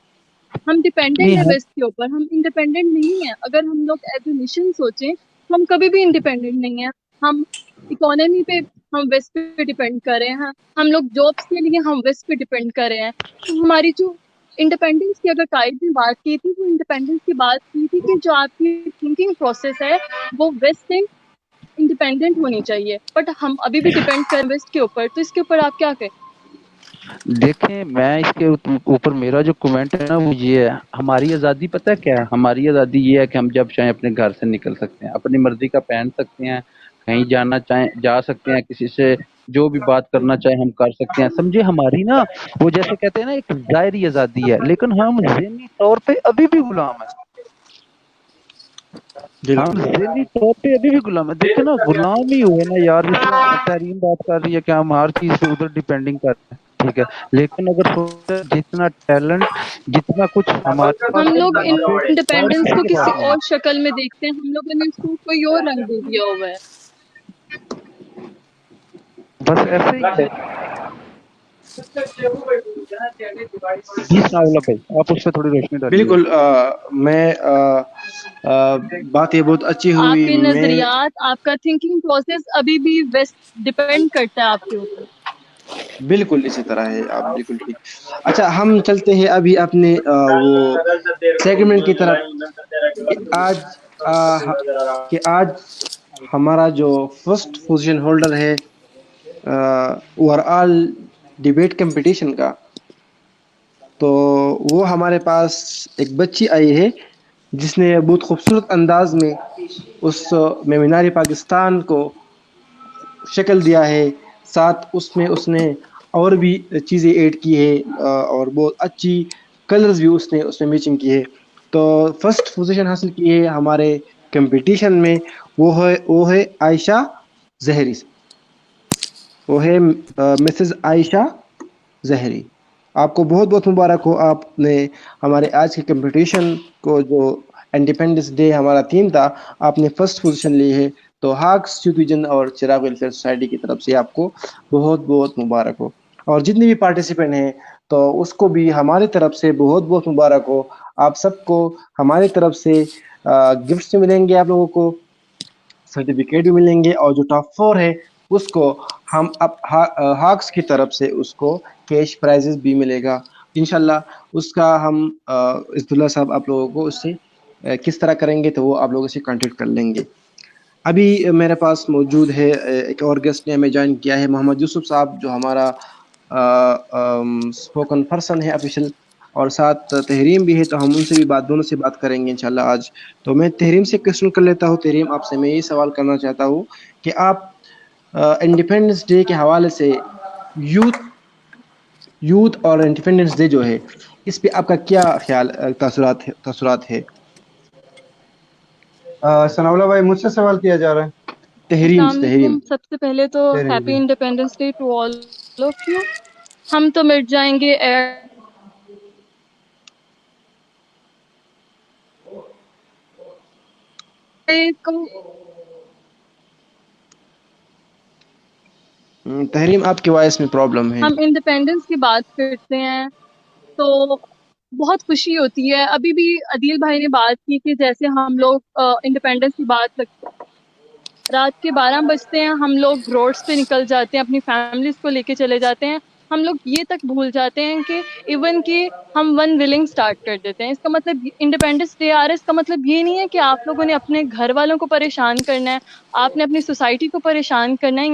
ہم ڈیپینڈنٹ نہیں ہیں ہے. ویسٹ کے اوپر، ہم انڈیپینڈنٹ نہیں ہیں. اگر ہم لوگ ایز اے نیشن سوچیں تو ہم کبھی بھی انڈیپینڈنٹ نہیں ہیں. ہم اکانومی پہ ہم ویسٹ پہ ڈیپینڈ کر رہے ہیں، ہم لوگ جابس کے لیے ہم ویسٹ پہ ڈیپینڈ کر رہے ہیں. تو ہماری جو انڈیپینڈنس کی اگر قائد نے بات کی تھی، وہ انڈیپینڈنس کی بات کی تھی کہ جو آپ کی تھنکنگ پروسیس ہے وہ ویسٹ سے انڈیپینڈنٹ ہونی چاہیے. بٹ ہم ابھی بھی ڈیپینڈ کر ویسٹ کے اوپر. تو اس کے اوپر آپ کیا کہیں؟ دیکھیں میں اس کے اوپر میرا جو کمنٹ ہے نا وہ یہ ہے، ہماری آزادی پتہ ہے کیا ہے؟ ہماری آزادی یہ ہے کہ ہم جب چاہیں اپنے گھر سے نکل سکتے ہیں، اپنی مرضی کا پہن سکتے ہیں، کہیں جانا چاہیں جا سکتے ہیں، کسی سے جو بھی بات کرنا چاہیں ہم کر سکتے ہیں. سمجھے ہماری نا وہ جیسے کہتے ہیں نا ایک ظاہری آزادی ہے، لیکن ہم ذہنی طور پہ ابھی بھی غلام ہیں. ہم بالکل ذہنی طور پہ ابھی بھی غلام ہیں. دیکھیں نا غلام ہی ہوئے نا یار، جس طرح تحریم بات کر رہی ہے کہ ہم ہر چیز سے ادھر ڈیپینڈنگ کر رہے ہیں، ٹھیک ہے، لیکن اگر سوچیں جتنا ٹیلنٹ جتنا کچھ ہمارے پاس ہم ہے لوگ وہاں پہ اور انڈیپینڈنس کسی کو کے کسی پاس نہیں اور ہے. شکل میں دیکھتے ہیں. ہم لوگوں نے اس کو کوئی اور رنگ دے دیا ہوا ہے. بس ایسے ہی ہے. جی ثناء اللہ بھائی آپ اس پہ تھوڑی روشنی ڈالیے. بالکل. میں بات یہ بہت اچھی آپ ہوئی. کے میں نظریات، آپ کا تھنکنگ پروسیس ابھی بھی ویسٹ ڈپینڈ کرتا ہے آپ کے اوپر. بالکل اسی طرح ہے، آپ بالکل ٹھیک. اچھا ہم چلتے ہیں ابھی اپنے وہ سیگمنٹ کی طرف کہ آج کہ آج ہمارا جو فرسٹ پوزیشن ہولڈر ہے اوور آل ڈیبیٹ کمپٹیشن کا، تو وہ ہمارے پاس ایک بچی آئی ہے جس نے بہت خوبصورت انداز میں اس میں مینار پاکستان کو شکل دیا ہے. ساتھ اس نے اور بھی چیزیں ایڈ کی ہے اور بہت اچھی کلرز بھی اس نے میچنگ کی ہے. تو فرسٹ پوزیشن حاصل کی ہے ہمارے کمپٹیشن میں، وہ ہے عائشہ زہری. وہ ہے مسز عائشہ زہری. آپ کو بہت بہت مبارک ہو. آپ نے ہمارے آج کے کمپٹیشن کو، جو انڈیپینڈنس ڈے ہمارا تھیم تھا، آپ نے فرسٹ پوزیشن لی ہے. تو ہاکس ٹیویژن اور چراغ ویلفیئر سوسائٹی کی طرف سے آپ کو بہت بہت مبارک ہو. اور جتنے بھی پارٹیسپینٹ ہیں تو اس کو بھی ہماری طرف سے بہت بہت مبارک ہو. آپ سب کو ہماری طرف سے گفٹس ملیں گے، آپ لوگوں کو سرٹیفکیٹ بھی ملیں گے، اور جو ٹاپ 4 ہے اس کو ہم اب ہاکس کی طرف سے اس کو کیش پرائزز بھی ملے گا انشاءاللہ. اس کا ہم عزت اللہ صاحب آپ لوگوں کو اس سے کس طرح کریں گے تو وہ آپ لوگوں سے کانٹیکٹ کر لیں گے. ابھی میرے پاس موجود ہے ایک اور گیسٹ نے ہمیں جوائن کیا ہے، محمد یوسف صاحب، جو ہمارا اسپوکن پرسن ہے آفیشیل، اور ساتھ تحریم بھی ہے. تو ہم ان سے بھی دونوں سے بات کریں گے انشاءاللہ آج. تو میں تحریم سے کویسچن کر لیتا ہوں. تحریم، آپ سے میں یہ سوال کرنا چاہتا ہوں کہ آپ انڈیپینڈنس ڈے کے حوالے سے یوتھ اور انڈیپینڈنس ڈے جو ہے اس پہ آپ کا کیا خیال، تاثرات ہے؟ ثناء اللہ بھائی مجھ سے سوال کیا جا رہا ہے؟ تحریم السلام تحریم علیکم. سب سے پہلے تو Tehreem happy ji. Independence day to all of you. ہم تو مٹ جائیں گے تحریم آپ کی وائس میں پرابلم ہے. ہم انڈیپینڈنس کی بات کرتے ہیں تو بہت خوشی ہوتی ہے. ابھی بھی عدیل بھائی نے بات کی کہ جیسے ہم لوگ انڈیپینڈنس کی بات رات کے 12 بجتے ہیں، ہم لوگ روڈس پہ نکل جاتے ہیں، اپنی فیملیز کو لے کے چلے جاتے ہیں. ہم لوگ یہ تک بھول جاتے ہیں کہ ایون کہ ہم ون ولنگ سٹارٹ کر دیتے ہیں. اس کا مطلب انڈیپینڈنس ڈے آ رہا ہے، اس کا مطلب یہ نہیں ہے کہ آپ لوگوں نے اپنے گھر والوں کو پریشان کرنا ہے، آپ نے اپنی سوسائٹی کو پریشان کرنا ہے.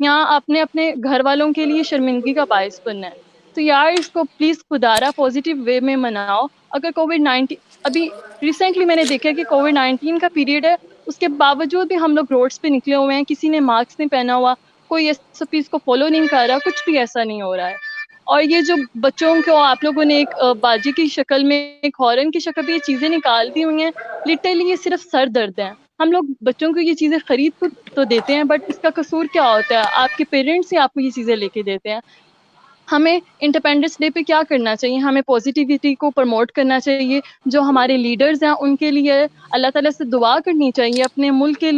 یہاں آپ نے اپنے گھر والوں کے لیے شرمندگی کا باعث بننا ہے. تو یار اس کو پلیز خدارا پازیٹیو وے میں مناؤ. اگر کووڈ-19 ابھی ریسنٹلی میں نے دیکھا کہ کووڈ-19 کا پیریڈ ہے، اس کے باوجود بھی ہم لوگ روڈس پہ نکلے ہوئے ہیں. کسی نے ماسک نہیں پہنا ہوا، کوئی SOPs کو فالو نہیں کر رہا، کچھ بھی ایسا نہیں ہو رہا ہے. اور یہ جو بچوں کو آپ لوگوں نے ایک باجی کی شکل میں، ایک ہارن کی شکل میں یہ چیزیں نکال دی ہوئی ہیں، لٹرلی یہ صرف سر درد ہے. ہم لوگ بچوں کو یہ چیزیں خرید تو دیتے ہیں، بٹ اس کا قصور کیا ہوتا ہے؟ آپ کے پیرنٹس ہی آپ کو یہ چیزیں لے کے دیتے ہیں. ہمیں انڈیپینڈنس ڈے پہ کیا کرنا چاہیے؟ ہمیں پازیٹیوٹی کو پروموٹ کرنا چاہیے. جو ہمارے لیڈرز ہیں ان کے لیے اللہ تعالیٰ سے دعا کرنی چاہیے. اپنے ملک کے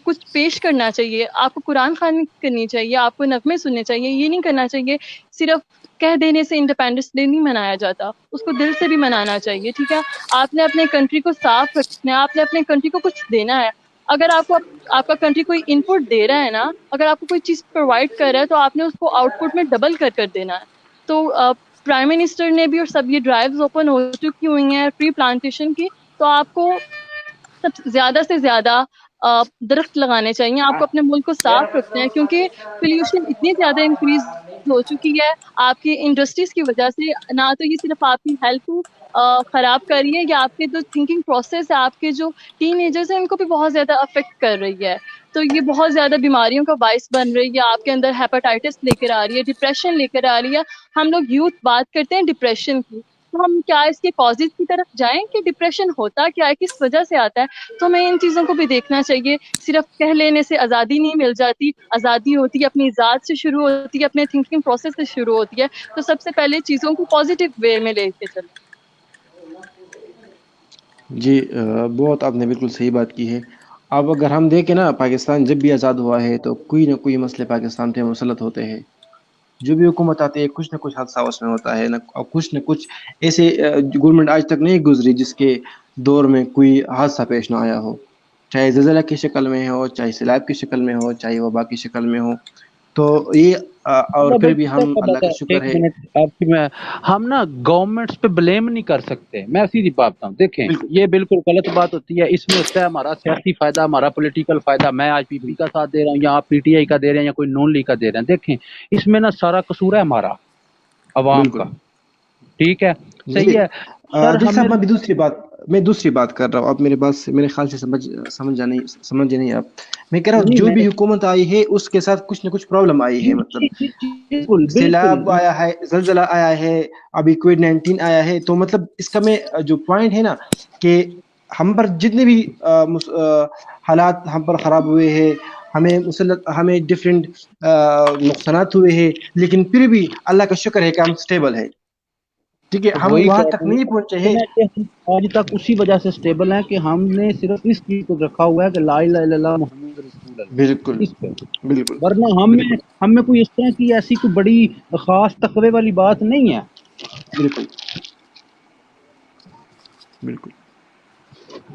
کچھ پیش کرنا چاہیے. آپ کو قرآن خوانی کرنی چاہیے. آپ کو نغمے سننے چاہیے. یہ نہیں کرنا چاہیے صرف کہہ دینے سے انڈیپینڈنس ڈے نہیں منایا جاتا، اس کو دل سے بھی منانا چاہیے. ٹھیک ہے، آپ نے اپنے کنٹری کو صاف رکھنا ہے، آپ نے اپنے کنٹری کو کچھ دینا ہے. اگر آپ کو آپ کا کنٹری کوئی ان پٹ دے رہا ہے نا، اگر آپ کو کوئی چیز پرووائڈ کر رہا ہے تو آپ نے اس کو آؤٹ پٹ میں ڈبل کر دینا ہے. تو پرائم منسٹر نے بھی اور سب یہ ڈرائیوز اوپن ہو چکی ہوئی ہیں ٹری پلانٹیشن کی، تو آپ کو سب زیادہ سے زیادہ درخت لگانے چاہیے. آپ کو اپنے ملک کو صاف رکھنا ہے کیونکہ پولوشن اتنی زیادہ انکریز ہو چکی ہے آپ کی انڈسٹریز کی وجہ سے. نہ تو یہ صرف آپ کی ہیلتھ کو خراب کر رہی ہے، یا آپ کے جو تھنکنگ پروسیس ہے، آپ کے جو ٹین ایجرز ہیں ان کو بھی بہت زیادہ افیکٹ کر رہی ہے. تو یہ بہت زیادہ بیماریوں کا باعث بن رہی ہے. آپ کے اندر ہیپاٹائٹس لے کر آ رہی ہے، ڈپریشن لے کر آ رہی ہے. ہم لوگ یوتھ بات کرتے ہیں ڈپریشن کی، تو ہم کیا اس کے کازز کی طرف جائیں کہ ڈپریشن ہوتا کیا ہے، کس وجہ سے آتا ہے؟ تو ہمیں ان چیزوں کو بھی دیکھنا چاہیے. صرف کہہ لینے سے آزادی نہیں مل جاتی. آزادی ہوتی ہے اپنی ذات سے شروع ہوتی ہے، اپنے تھنکنگ پروسیس سے شروع ہوتی ہے. تو سب سے پہلے چیزوں کو پازیٹیو وے میں لے کے چلیں. جی بہت آپ نے بالکل صحیح بات کی ہے. اب اگر ہم دیکھیں نا، پاکستان جب بھی آزاد ہوا ہے تو کوئی نہ کوئی مسئلے پاکستان پہ مسلط ہوتے ہیں. جو بھی حکومت آتی ہے کچھ نہ کچھ حادثہ اس میں ہوتا ہے کچھ نہ کچھ ایسے گورنمنٹ آج تک نہیں گزری جس کے دور میں کوئی حادثہ پیش نہ آیا ہو، چاہے زلزلہ کی شکل میں ہو، چاہے سیلاب کی شکل میں ہو، چاہے وبا کی شکل میں ہو. تو یہ اور اللہ پھر بھائی بھی پتہ ہم کیا اللہ بات کا ہے، شکر ایک ہے. منٹ آپ کی میں، ہم نا گورنمنٹس پہ بلیم نہیں کر سکتے. میں سیدھی بات بتاؤں، دیکھیں بالکل یہ بالکل غلط بات ہوتی ہے. اس میں ہوتا ہے ہمارا سیاسی فائدہ، ہمارا پولیٹیکل فائدہ. میں آج پی پی کا ساتھ دے رہا ہوں یا آپ پی ٹی آئی کا دے رہے ہیں یا کوئی نون لیگ کا دے رہے ہیں. دیکھیں اس میں نا سارا قصور ہے ہمارا عوام کا. بالکل. ٹھیک ہے، دیکھیے صحیح ہے سر. دل ہمیں صاحب، میں دوسری بات کر رہا ہوں. آپ میرے بات سے میرے خیال سے سمجھے نہیں آپ. میں کہہ رہا ہوں نہیں جو میں بھی حکومت آئی ہے اس کے ساتھ کچھ نہ کچھ پرابلم آئی جی ہے. مطلب جی جی جی، بالکل بالکل. سیلاب آیا ہے، زلزلہ آیا ہے، ابھی کووڈ-19 آیا ہے. تو مطلب اس کا میں جو پوائنٹ ہے نا کہ ہم پر جتنے بھی حالات ہم پر خراب ہوئے ہیں، ہمیں ڈفرینٹ نقصانات ہوئے ہیں، لیکن پھر بھی اللہ کا شکر ہے کہ ہم سٹیبل ہے. ٹھیک ہے، ہم وہی وہاں کہہ تک رہا ہوں نہیں پہنچے ہیں. کہ ہم آج تک اسی وجہ سے سٹیبل ہیں کہ ہم نے صرف اس چیز کو رکھا ہوا ہے کہ لا الہ الا اللہ محمد رسول بالکل اللہ، اس پہ. بالکل ورنہ بالکل ہم میں کوئی اس طرح کی ایسی کوئی بڑی خاص تقوی والی بات نہیں ہے. بالکل بالکل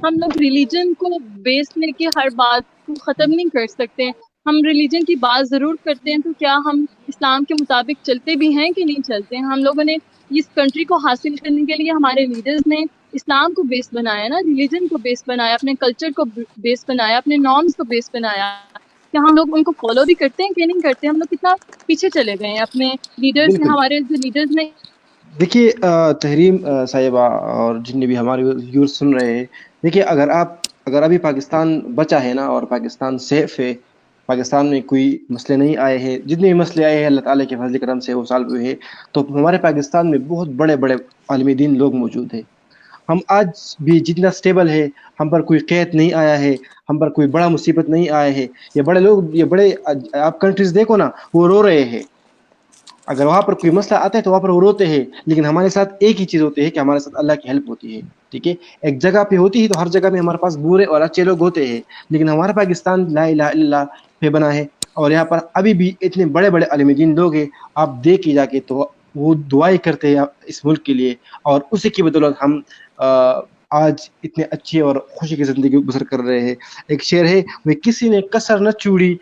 ہم لوگ ریلیجن کو بیس لے کے ہر بات کو ختم نہیں کر سکتے. ہم ریلیجن کی بات ضرور کرتے ہیں، تو کیا ہم اسلام کے مطابق چلتے بھی ہیں کہ نہیں چلتے ہیں؟ ہم لوگوں نے اس کنٹری کو حاصل کرنے کے لیے ہمارے لیڈرز نے اسلام کو بیس بنایا نا، ریلیجن کو بیس بنایا، اپنے کلچر کو بیس بنایا، اپنے نارمس کو بیس بنایا. کیا ہم لوگ ان کو فالو بھی کرتے ہیں کہ نہیں کرتے؟ ہم لوگ کتنا پیچھے چلے گئے ہیں اپنے لیڈرز نے. بالکل. ہمارے جو لیڈرز نے دیکھیے تحریم صاحبہ اور جتنے بھی ہمارے ویور سن رہے ہیں، دیکھیے اگر ابھی پاکستان بچا ہے نا اور پاکستان سیف ہے، پاکستان میں کوئی مسئلے نہیں آئے ہیں، جتنے بھی مسئلے آئے ہیں اللہ تعالیٰ کے فضل کرم سے وہ سالو ہوئے ہیں، تو ہمارے پاکستان میں بہت بڑے بڑے عالم دین لوگ موجود ہیں. ہم آج بھی جتنا سٹیبل ہے، ہم پر کوئی قحط نہیں آیا ہے، ہم پر کوئی بڑا مصیبت نہیں آیا ہے. یہ بڑے آپ کنٹریز دیکھو نا، وہ رو رہے ہیں. اگر وہاں پر کوئی مسئلہ آتا ہے تو وہاں پر وہ روتے ہیں، لیکن ہمارے ساتھ ایک ہی چیز ہوتی ہے کہ ہمارے ساتھ اللہ کی ہیلپ ہوتی ہے. ٹھیک ہے، ایک جگہ پہ ہوتی ہے تو ہر جگہ میں ہمارے پاس برے اور اچھے لوگ ہوتے ہیں، لیکن ہمارا پاکستان لا الہ الا اللہ پہ بنا ہے. اور یہاں پر ابھی بھی اتنے بڑے بڑے عالم دین لوگ ہیں، آپ دیکھ جا کے تو وہ دعائیں کرتے ہیں اس ملک کے لیے، اور اسی کی بدولت ہم آج اتنے اچھے اور خوشی کی زندگی بسر کر رہے ہیں. ایک شعر ہے، وہ کسی نے کسر نہ چوڑی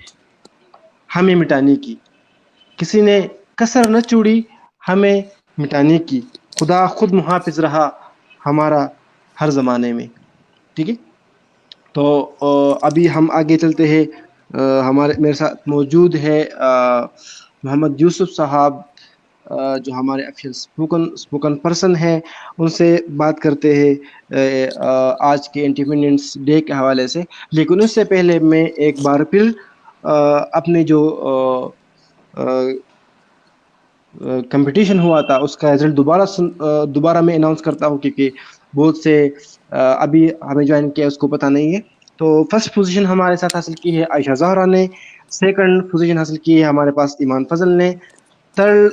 ہمیں مٹانے کی، کسی نے کسر نہ چوڑی ہمیں مٹانے کی، خدا خود محافظ رہا ہمارا ہر زمانے میں. ٹھیک ہے، تو ابھی ہم آگے چلتے ہیں. میرے ساتھ موجود ہے محمد یوسف صاحب، جو ہمارے افیشل اسپوکن پرسن ہیں. ان سے بات کرتے ہیں آج کے انڈیپینڈنس ڈے کے حوالے سے. لیکن اس سے پہلے میں ایک بار پھر اپنے جو کمپٹیشن ہوا تھا اس کا رزلٹ دوبارہ میں اناؤنس کرتا ہوں، کیونکہ بہت سے ابھی ہمیں جوائن کیا اس کو پتہ نہیں ہے. تو فرسٹ پوزیشن ہمارے ساتھ حاصل کی ہے عائشہ زہرا نے، سیکنڈ پوزیشن حاصل کی ہے ہمارے پاس ایمان فضل نے، 3rd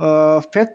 5th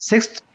6th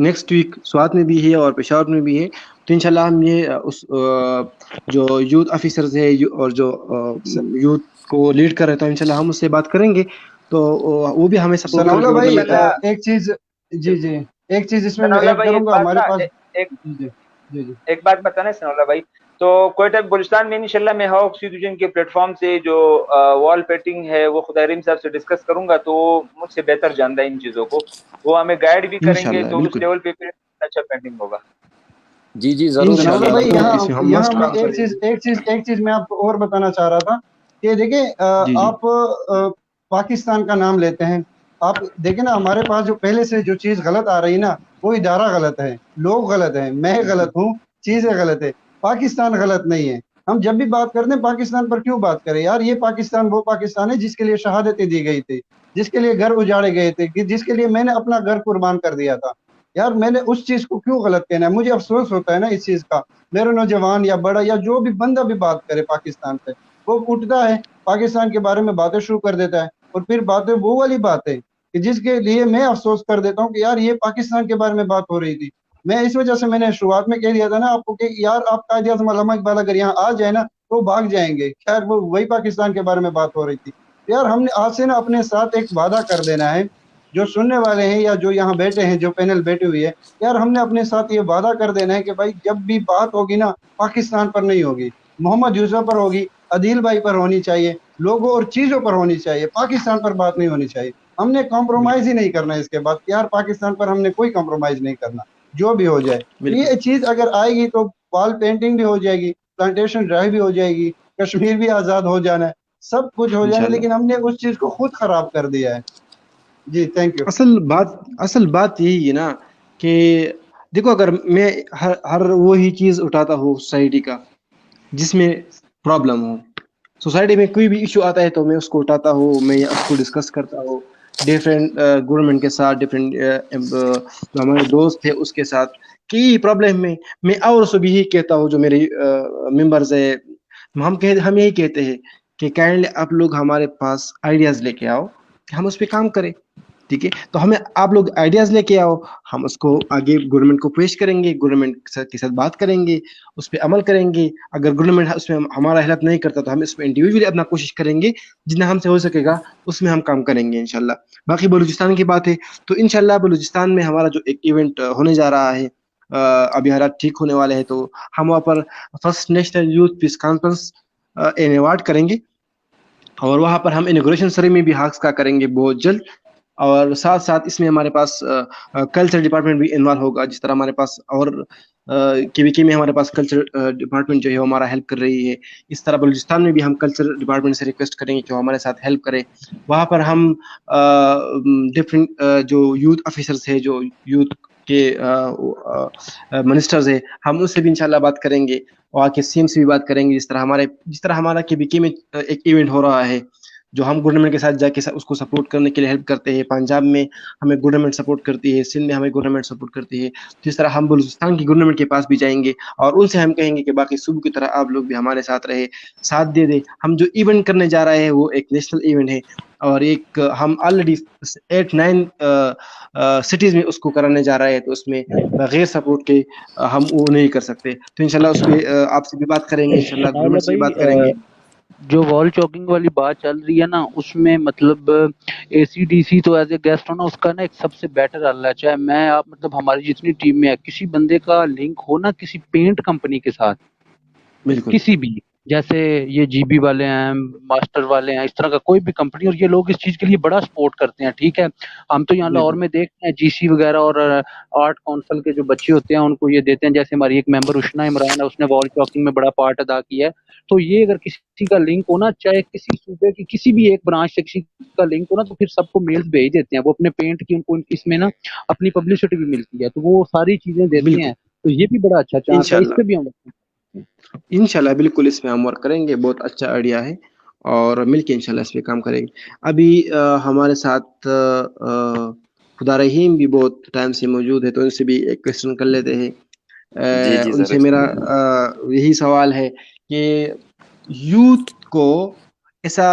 next week Swat میں بھی ہے اور پشاور میں بھی ہے. تو انشاءاللہ ہم یہ اس جو یوتھ آفیسرز ہے اور جو یوتھ کو لیڈ کر رہے ہیں، تو انشاءاللہ ہم اس سے بات کریں گے، تو وہ بھی ہمیں سپورٹ ثناء کریں اللہ گے. بھائی اللہ ایک چیز، جی جی ایک چیز اس میں ثناء اللہ ایڈ بھائی، کروں ایک گا. بات ہمارے نا، پاس ایک جی جی جی جی ایک بات بتانا ثناء اللہ بھائی. تو کوئٹہ بلوچستان میں انشاءاللہ میں ہاکس ڈویژن کے پلیٹ فارم سے جو وال پیٹنگ ہے وہ خدا رحیم صاحب سے ڈسکس کروں گا، تو وہ مجھ سے بہتر جانتا ہے ان چیزوں کو، وہ ہمیں گائیڈ بھی کریں گے، انشاءاللہ تو اس بالکل لیول پہ پھر اچھا پینٹنگ ہوگا. جی جی ضرور ثناء اللہ انشاءاللہ بھائی انشاءاللہ. بالکل، یہاں اس میں ہم یہاں مست میں کام کریں گے. ایک چیز میں آپ کو اور بتانا چاہ رہا تھا کہ دیکھیں جی جی آپ پاکستان کا نام لیتے ہیں. آپ دیکھیں نا، ہمارے پاس جو پہلے سے جو چیز غلط آ رہی نا، وہ ادارہ غلط ہے، لوگ غلط ہیں، میں غلط ہوں، چیزیں غلط ہے. پاکستان غلط نہیں ہے. ہم جب بھی بات کرتے ہیں پاکستان پر کیوں بات کریں یار؟ یہ پاکستان وہ پاکستان ہے جس کے لیے شہادتیں دی گئی تھی، جس کے لیے گھر اجاڑے گئے تھے، جس کے لیے میں نے اپنا گھر قربان کر دیا تھا. یار میں نے اس چیز کو کیوں غلط کہنا ہے؟ مجھے افسوس ہوتا ہے نا اس چیز کا. میرے نوجوان یا بڑا یا جو بھی بندہ بھی بات کرے پاکستان پہ، وہ اٹھتا ہے پاکستان کے بارے میں باتیں شروع کر دیتا ہے، اور پھر باتیں وہ والی باتیں کہ جس کے لیے میں افسوس کر دیتا ہوں کہ یار یہ پاکستان کے بارے میں بات ہو رہی تھی. میں اس وجہ سے میں نے شروعات میں کہہ دیا تھا نا آپ کو کہ یار آپ قائد اعظم علامہ اقبال اگر یہاں آ جائے نا تو بھاگ جائیں گے. خیر وہ وہی پاکستان کے بارے میں بات ہو رہی تھی. یار ہم نے آج سے نا اپنے ساتھ ایک وعدہ کر دینا ہے، جو سننے والے ہیں یا جو یہاں بیٹھے ہیں، جو پینل بیٹھے ہوئے ہیں، یار ہم نے اپنے ساتھ یہ وعدہ کر دینا ہے کہ بھائی جب بھی بات ہوگی نا پاکستان پر نہیں ہوگی، محمد یوسف پر ہوگی، عدیل بھائی پر ہونی چاہیے، لوگوں اور چیزوں پر ہونی چاہیے، پاکستان پر بات نہیں ہونی چاہیے. ہم نے کمپرومائز ہی نہیں کرنا ہے اس کے بعد. یار پاکستان پر ہم نے کوئی کمپرومائز نہیں کرنا، جو بھی ہو جائے. بالکل یہ چیز اگر آئے گی تو وال پینٹنگ بھی ہو جائے گی، پلانٹیشن ڈرائیو بھی ہو جائے گی، کشمیر بھی آزاد ہو جانا ہے، سب کچھ ہو جانا ہے. انشاءاللہ. لیکن ہم نے اس چیز کو خود خراب کر دیا ہے. جی تھینک یو. اصل بات یہی ہے نا کہ دیکھو، اگر میں ہر وہی چیز اٹھاتا ہوں سوسائٹی کا جس میں پرابلم ہو، سوسائٹی میں کوئی بھی ایشو آتا ہے تو میں اس کو اٹھاتا ہوں، میں اس کو ڈسکس کرتا ہوں ڈفرینٹ گورنمنٹ کے ساتھ، ڈفرینٹ جو ہمارے دوست ہیں اس کے ساتھ کی پرابلم میں اور سے بھی یہی کہتا ہوں جو میرے ممبرز ہیں. ہم یہی کہتے ہیں کہ کائنڈلی آپ لوگ ہمارے پاس آئیڈیاز لے کے آؤ کہ ہم اس پہ کام کریں. ٹھیک ہے، تو ہمیں آپ لوگ آئیڈیاز لے کے آؤ، ہم اس کو آگے گورنمنٹ کو پیش کریں گے، گورنمنٹ کے ساتھ بات کریں گے، اس پہ عمل کریں گے. اگر گورنمنٹ اس میں ہمارا ہیلپ نہیں کرتا تو ہم اس پہ انڈیویجولی اپنا کوشش کریں گے، جتنا ہم سے ہو سکے گا اس میں ہم کام کریں گے انشاءاللہ. باقی بلوچستان کی بات ہے تو انشاءاللہ بلوچستان میں ہمارا جو ایک ایونٹ ہونے جا رہا ہے، ابھی حالات ٹھیک ہونے والے ہیں، تو ہم وہاں پر first national youth peace conference award کریں گے، اور وہاں پر ہم انوگریشن سیریمنی بھی ہاکس کا کریں گے بہت جلد. اور ساتھ ساتھ اس میں ہمارے پاس کلچر ڈپارٹمنٹ بھی انوالو ہوگا، جس طرح ہمارے پاس اور کے وی کے میں ہمارے پاس کلچر ڈپارٹمنٹ جو ہے وہ ہمارا ہیلپ کر رہی ہے، اس طرح بلوچستان میں بھی ہم کلچر ڈپارٹمنٹ سے ریکویسٹ کریں گے کہ وہ ہمارے ساتھ ہیلپ کرے. وہاں پر ہم ڈفرینٹ جو یوتھ آفیسرس ہے، جو یوتھ کے منسٹرز ہے، ہم ان سے بھی انشاءاللہ بات کریں گے، وہاں کے سی ایم سے بھی بات کریں گے. جس طرح ہمارا کے بی کے میں ایک ایونٹ ہو رہا ہے جو ہم گورنمنٹ کے ساتھ جا کے اس کو سپورٹ کرنے کے لیے ہیلپ کرتے ہیں، پنجاب میں ہمیں گورنمنٹ سپورٹ کرتی ہے، سندھ میں ہمیں گورنمنٹ سپورٹ کرتی ہے، جس طرح ہم بلوچستان کی گورنمنٹ کے پاس بھی جائیں گے اور ان سے ہم کہیں گے کہ باقی صوبوں کی طرح آپ لوگ بھی ہمارے ساتھ رہے، ساتھ دے دیں. ہم جو ایونٹ کرنے جا رہے ہیں وہ ایک نیشنل ایونٹ ہے، اور ایک ہم آلریڈی 8-9 سٹیز میں اس کو کرانے جا رہے ہیں، تو اس میں بغیر سپورٹ کے ہم وہ نہیں کر سکتے. تو انشاءاللہ اس پہ آپ سے بھی بات کریں گے، انشاءاللہ گورنمنٹ سے بھی بات کریں گے. جو وال چاکنگ والی بات چل رہی ہے نا، اس میں مطلب اے سی ڈی سی تو ایز اے گیسٹ ہو نا، اس کا نا ایک سب سے بیٹر حل ہے. چاہے میں آپ مطلب ہماری جتنی ٹیم میں ہے، کسی بندے کا لنک ہو نا کسی پینٹ کمپنی کے ساتھ، بالکل کسی بھی، جیسے یہ جی بی والے ہیں، ماسٹر والے ہیں، اس طرح کا کوئی بھی کمپنی، اور یہ لوگ اس چیز کے لیے بڑا سپورٹ کرتے ہیں. ٹھیک ہے، ہم تو یہاں لاہور بالکل میں دیکھتے ہیں جی سی وغیرہ اور آرٹ کونسل کے جو بچے ہوتے ہیں ان کو یہ دیتے ہیں. جیسے ہماری ایک ممبر اشنا عمران ہے، اس نے وال چاکنگ میں بڑا پارٹ ادا کیا ہے. تو یہ اگر کسی کا لنک ہونا، چاہے کسی صوبے کی کسی بھی ایک برانچ سے کسی کا لنک ہونا، تو پھر سب کو میلز بھیج دیتے ہیں. وہ اپنے پینٹ کی ان کو اس میں نا اپنی پبلسٹی بھی ملتی ہے، تو وہ ساری چیزیں دیتے بالکل ہیں. تو یہ بھی بڑا اچھا چانس ہے، اس انشاءاللہ پہ بھی ہم انشاءاللہ بالکل اس میں ہم ورک کریں گے. بہت اچھا آئیڈیا ہے، اور مل کے انشاءاللہ اس پہ کام کریں گے. ابھی ہمارے ساتھ خدا رحیم بھی بہت ٹائم سے موجود ہے، تو ان سے بھی ایک کوشچن کر لیتے ہیں. جی جی ان سے ضرور. میرا یہی سوال ہے کہ یوتھ کو ایسا،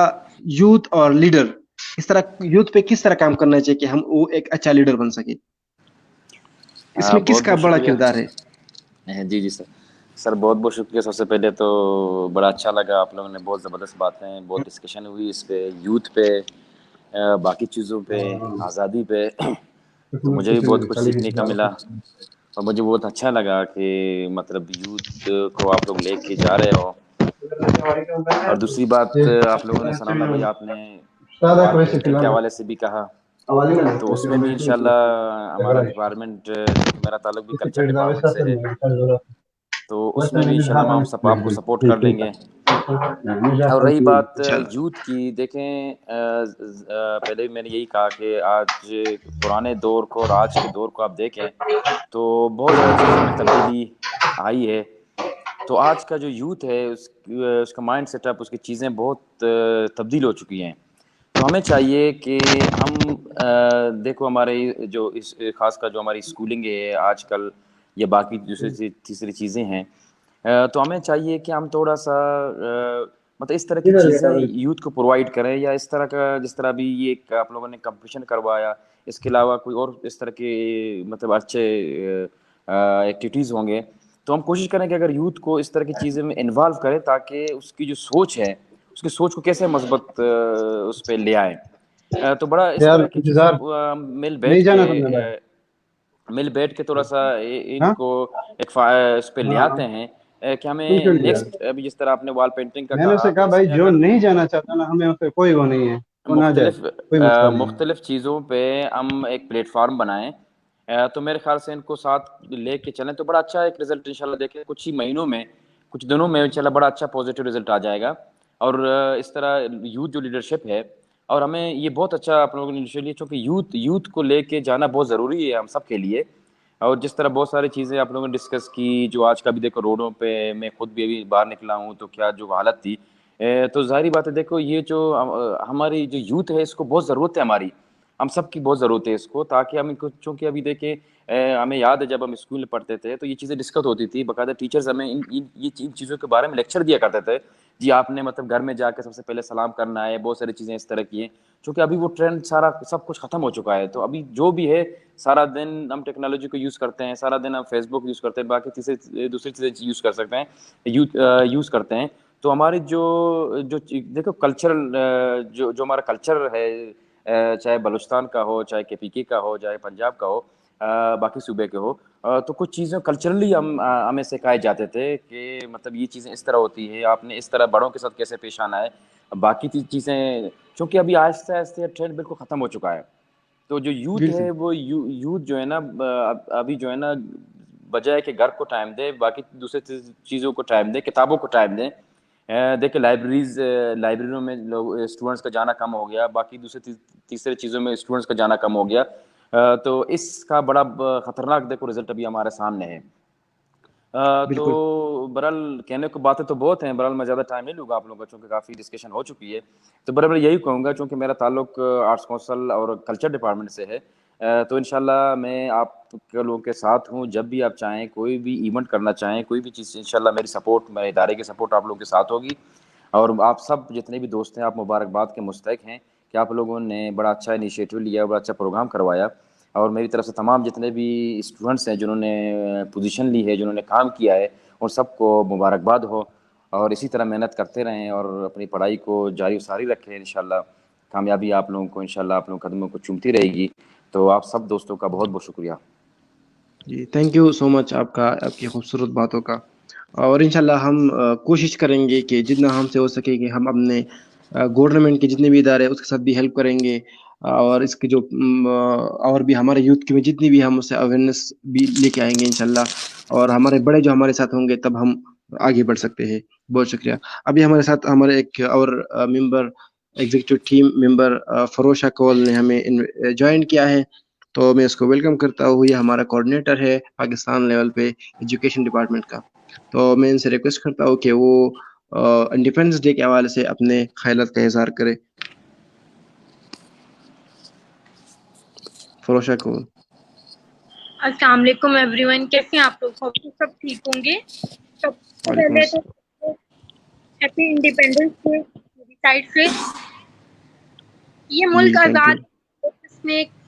یوتھ اور لیڈر اس طرح یوتھ پہ کس طرح کام کرنا چاہیے کہ ہم وہ ایک اچھا لیڈر بن سکے؟ اس میں کس بہت کا بہت بڑا شکریہ. کردار ہے؟ جی جی سر بہت بہت شکریہ. سب سے پہلے تو بڑا اچھا لگا, آپ لوگوں نے بہت زبردست باتیں, بہت ڈسکشن ہوئی اس پہ, یوتھ پہ, باقی چیزوں پہ, آزادی پہ. تو مجھے بھی بہت کچھ سیکھنے کا ملا, اور مجھے بہت اچھا لگا کہ مطلب یوتھ کو آپ لوگ لے کے جا رہے ہو. اور دوسری بات, آپ لوگوں نے ثناء اللہ بھائی آپ نے وال پینٹنگ کے حوالے سے بھی کہا, تو اس میں بھی انشاءاللہ ہمارا ڈپارٹمنٹ, چونکہ میرا تعلق بھی کلچر ڈپارٹمنٹ سے ہے, تو اس میں بھی انشاءاللہ ہم آپ کو سپورٹ کر لیں گے. اور رہی بات انشاءاللہ. یوتھ کی, دیکھیں پہلے بھی میں نے یہی کہا کہ آج پرانے دور کو اور آج کے دور کو آپ دیکھیں تو بہت ساری چیزوں میں تبدیلی آئی ہے. تو آج کا جو یوتھ ہے اس کا مائنڈ سیٹ اپ, اس کی چیزیں بہت تبدیل ہو چکی ہیں. تو ہمیں چاہیے کہ ہم دیکھو ہمارے جو اس خاص کر جو ہماری اسکولنگ ہے آج کل, یا باقی دوسری تیسری چیزیں ہیں, تو ہمیں چاہیے کہ ہم تھوڑا سا مطلب اس طرح کی چیزیں یوتھ کو پرووائڈ کریں, یا اس طرح کا جس طرح بھی یہ آپ لوگوں نے کمپٹیشن کروایا, اس کے علاوہ کوئی اور اس طرح کے مطلب اچھے ایکٹیویٹیز ہوں گے, تو ہم کوشش کریں کہ اگر یوتھ کو اس طرح کی چیزیں میں انوالو کریں تاکہ اس کی جو سوچ ہے, اس کی سوچ کو کیسے مثبت اس پہ لے آئیں. تو بڑا اس یار طرح کی چیزوں انتظار نہیں جانا تھا میرا بھائی. مل بیٹھ کے تھوڑا سا ان ہاں کو ایک اس پہ لے آتے ہیں کہ تم ہمیں کیوں نہیں جا نیکسٹ, ابھی جس طرح آپ نے وال پینٹنگ کا میں نے کہا, اسے تو کہا اس بھائی میں جو اگر نہیں جانا چاہتا نا, ہمیں اس پہ کوئی وہ نہیں ہے, وہ نہ جائے, مختلف کوئی مسئلہ نہیں ہے. مختلف چیزوں پہ ہم ایک پلیٹ فارم بنائیں, تو میرے خیال سے ان کو ساتھ لے کے چلیں تو بڑا اچھا ایک رزلٹ انشاءاللہ دیکھیں کچھ ہی مہینوں میں, کچھ دنوں میں انشاءاللہ بڑا اچھا پازیٹیو رزلٹ آ جائے گا. اور اس طرح یوتھ جو لیڈرشپ ہے, اور ہمیں یہ بہت اچھا آپ لوگوں نے انیشیٹو, چونکہ یوتھ کو لے کے جانا بہت ضروری ہے ہم سب کے لیے. اور جس طرح بہت ساری چیزیں آپ لوگوں نے ڈسکس کی, جو آج کا بھی دیکھو روڈوں پہ, میں خود بھی ابھی باہر نکلا ہوں تو کیا جو حالت تھی, تو ظاہری بات ہے دیکھو یہ جو ہماری جو یوتھ ہے اس کو بہت ضرورت ہے, ہماری ہم سب کی بہت ضرورت ہے اس کو, تاکہ ہم ان کو, چونکہ ابھی دیکھیں ہمیں یاد ہے جب ہم اسکول میں پڑھتے تھے تو یہ چیزیں ڈسکس ہوتی تھی, باقاعدہ ٹیچرز ہمیں ان چیزوں کے بارے میں لیکچر دیا کرتے تھے, جی آپ نے مطلب گھر میں جا کے سب سے پہلے سلام کرنا ہے, بہت ساری چیزیں اس طرح کی ہیں. چونکہ ابھی وہ ٹرینڈ سارا سب کچھ ختم ہو چکا ہے, تو ابھی جو بھی ہے سارا دن ہم ٹیکنالوجی کو یوز کرتے ہیں, سارا دن ہم فیس بک یوز کرتے ہیں, باقی دوسری چیزیں یوز کر سکتے ہیں, یوز کرتے ہیں. تو ہماری جو دیکھو کلچرل جو ہمارا کلچر ہے, چاہے بلوچستان کا ہو, چاہے KPK کا ہو, چاہے پنجاب کا ہو, باقی صوبے کے ہو, تو کچھ چیزیں کلچرلی ہمیں سکھائے جاتے تھے کہ مطلب یہ چیزیں اس طرح ہوتی ہے, آپ نے اس طرح بڑوں کے ساتھ کیسے پیش آنا ہے. باقی چیزیں چونکہ ابھی آہستہ آہستہ ٹرینڈ بالکل ختم ہو چکا ہے, تو جو یوتھ بالکل ہے وہ یوتھ جو ہے نا ابھی جو ہے نا, بجائے کہ گھر کو ٹائم دے, باقی دوسرے چیزوں کو ٹائم دے, کتابوں کو ٹائم دیں. دیکھیں لائبریریوں میں لوگ اسٹوڈنٹس کا جانا کم ہو گیا, باقی تیسرے چیزوں میں اسٹوڈنٹس کا جانا کم ہو گیا, تو اس کا بڑا خطرناک دیکھو رزلٹ ابھی ہمارے سامنے ہے. بالکل. تو برحال کہنے کو باتیں تو بہت ہیں, برحال میں زیادہ ٹائم نہیں لوں گا آپ لوگوں کا, چونکہ کافی ڈسکشن ہو چکی ہے. تو برابر یہی کہوں گا, چونکہ میرا تعلق آرٹس کونسل اور کلچر ڈپارٹمنٹ سے ہے, تو انشاءاللہ میں آپ کے لوگوں کے ساتھ ہوں. جب بھی آپ چاہیں, کوئی بھی ایونٹ کرنا چاہیں, کوئی بھی چیز, انشاءاللہ میری سپورٹ, میرے ادارے کی سپورٹ آپ لوگوں کے ساتھ ہوگی. اور آپ سب جتنے بھی دوست ہیں, آپ مبارکباد کے مستحق ہیں کہ آپ لوگوں نے بڑا اچھا انیشیٹو لیا, بڑا اچھا پروگرام کروایا. اور میری طرف سے تمام جتنے بھی اسٹوڈنٹس ہیں جنہوں نے پوزیشن لی ہے, جنہوں نے کام کیا ہے, ان سب کو مبارکباد ہو. اور اسی طرح محنت کرتے رہیں اور اپنی پڑھائی کو جاری و ساری رکھیں. انشاءاللہ کامیابی آپ لوگوں کو انشاءاللہ آپ لوگوں کے قدموں کو چومتی رہے گی. تو آپ سب دوستوں کا بہت بہت شکریہ. جی تھینک یو سو مچ آپ کی خوبصورت باتوں کا. اور انشاءاللہ ہم کوشش کریں گے کہ جتنا ہم سے ہو سکے کہ ہم اپنے گورنمنٹ کے جتنے بھی ادارے ہیں اس کے ساتھ بھی ہیلپ کریں گے, اور اس کے جو اور بھی ہمارے یوتھ کے میں جتنی بھی ہم اسے اویئرنیس بھی لے کے آئیں گے انشاءاللہ, اور ہمارے بڑے جو ہمارے ساتھ ہوں گے تب ہم آگے بڑھ سکتے ہیں. بہت شکریہ. ابھی ہمارے ساتھ ہمارے ایک اور ممبر, ایگزیکٹو ٹیم ممبر فروشہ کول نے ہمیں جوائن کیا ہے, تو میں اس کو ویلکم کرتا ہوں. یہ ہمارا کوآرڈینیٹر ہے پاکستان لیول پہ ایجوکیشن ڈپارٹمنٹ کا. تو میں ان سے ریکویسٹ کرتا ہوں کہ وہ انڈیپینڈنس ڈے کے حوالے سے اپنے خیالات کا اظہار کرے. فروشہ کول. السلام علیکم ایوری ون, کیسے ہیں آپ لوگ؟ سب ٹھیک ہوں گے. سب سے وعلیکم پہلے السلام. تو ہیپی انڈیپینڈنس ڈے میری سائڈ سے. یہ جی ملک تھینک یو. آزاد, اس میں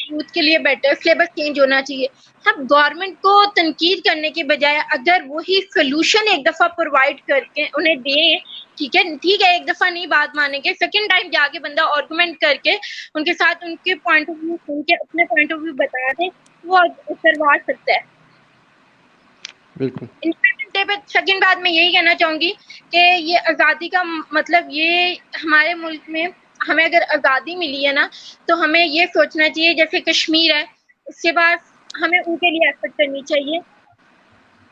یوتھ کے لیے بیٹر سلیبس چینج ہونا چاہیے. ہم گورنمنٹ کو تنقید کرنے کے بجائے اگر وہی سولوشن ایک دفعہ پرووائڈ کر کے انہیں دیں, ٹھیک ہے ایک دفعہ نہیں بات مانیں گے, سیکنڈ ٹائم جا کے بندہ آرگومنٹ کر کے ان کے ساتھ ان کے پوائنٹ آف ویو سن کے اپنے پوائنٹ آف ویو بتا دیں, وہ کروا سکتا ہے. بالکل انڈیپینڈنس ڈے پہ سیکنڈ بات میں یہی کہنا چاہوں گی کہ یہ آزادی کا مطلب یہ ہمارے ملک میں ہمیں اگر آزادی ملی ہے نا تو ہمیں یہ سوچنا چاہیے جیسے کشمیر ہے, اس کے بعد ہمیں ان کے لیے ایفرٹ کرنی چاہیے,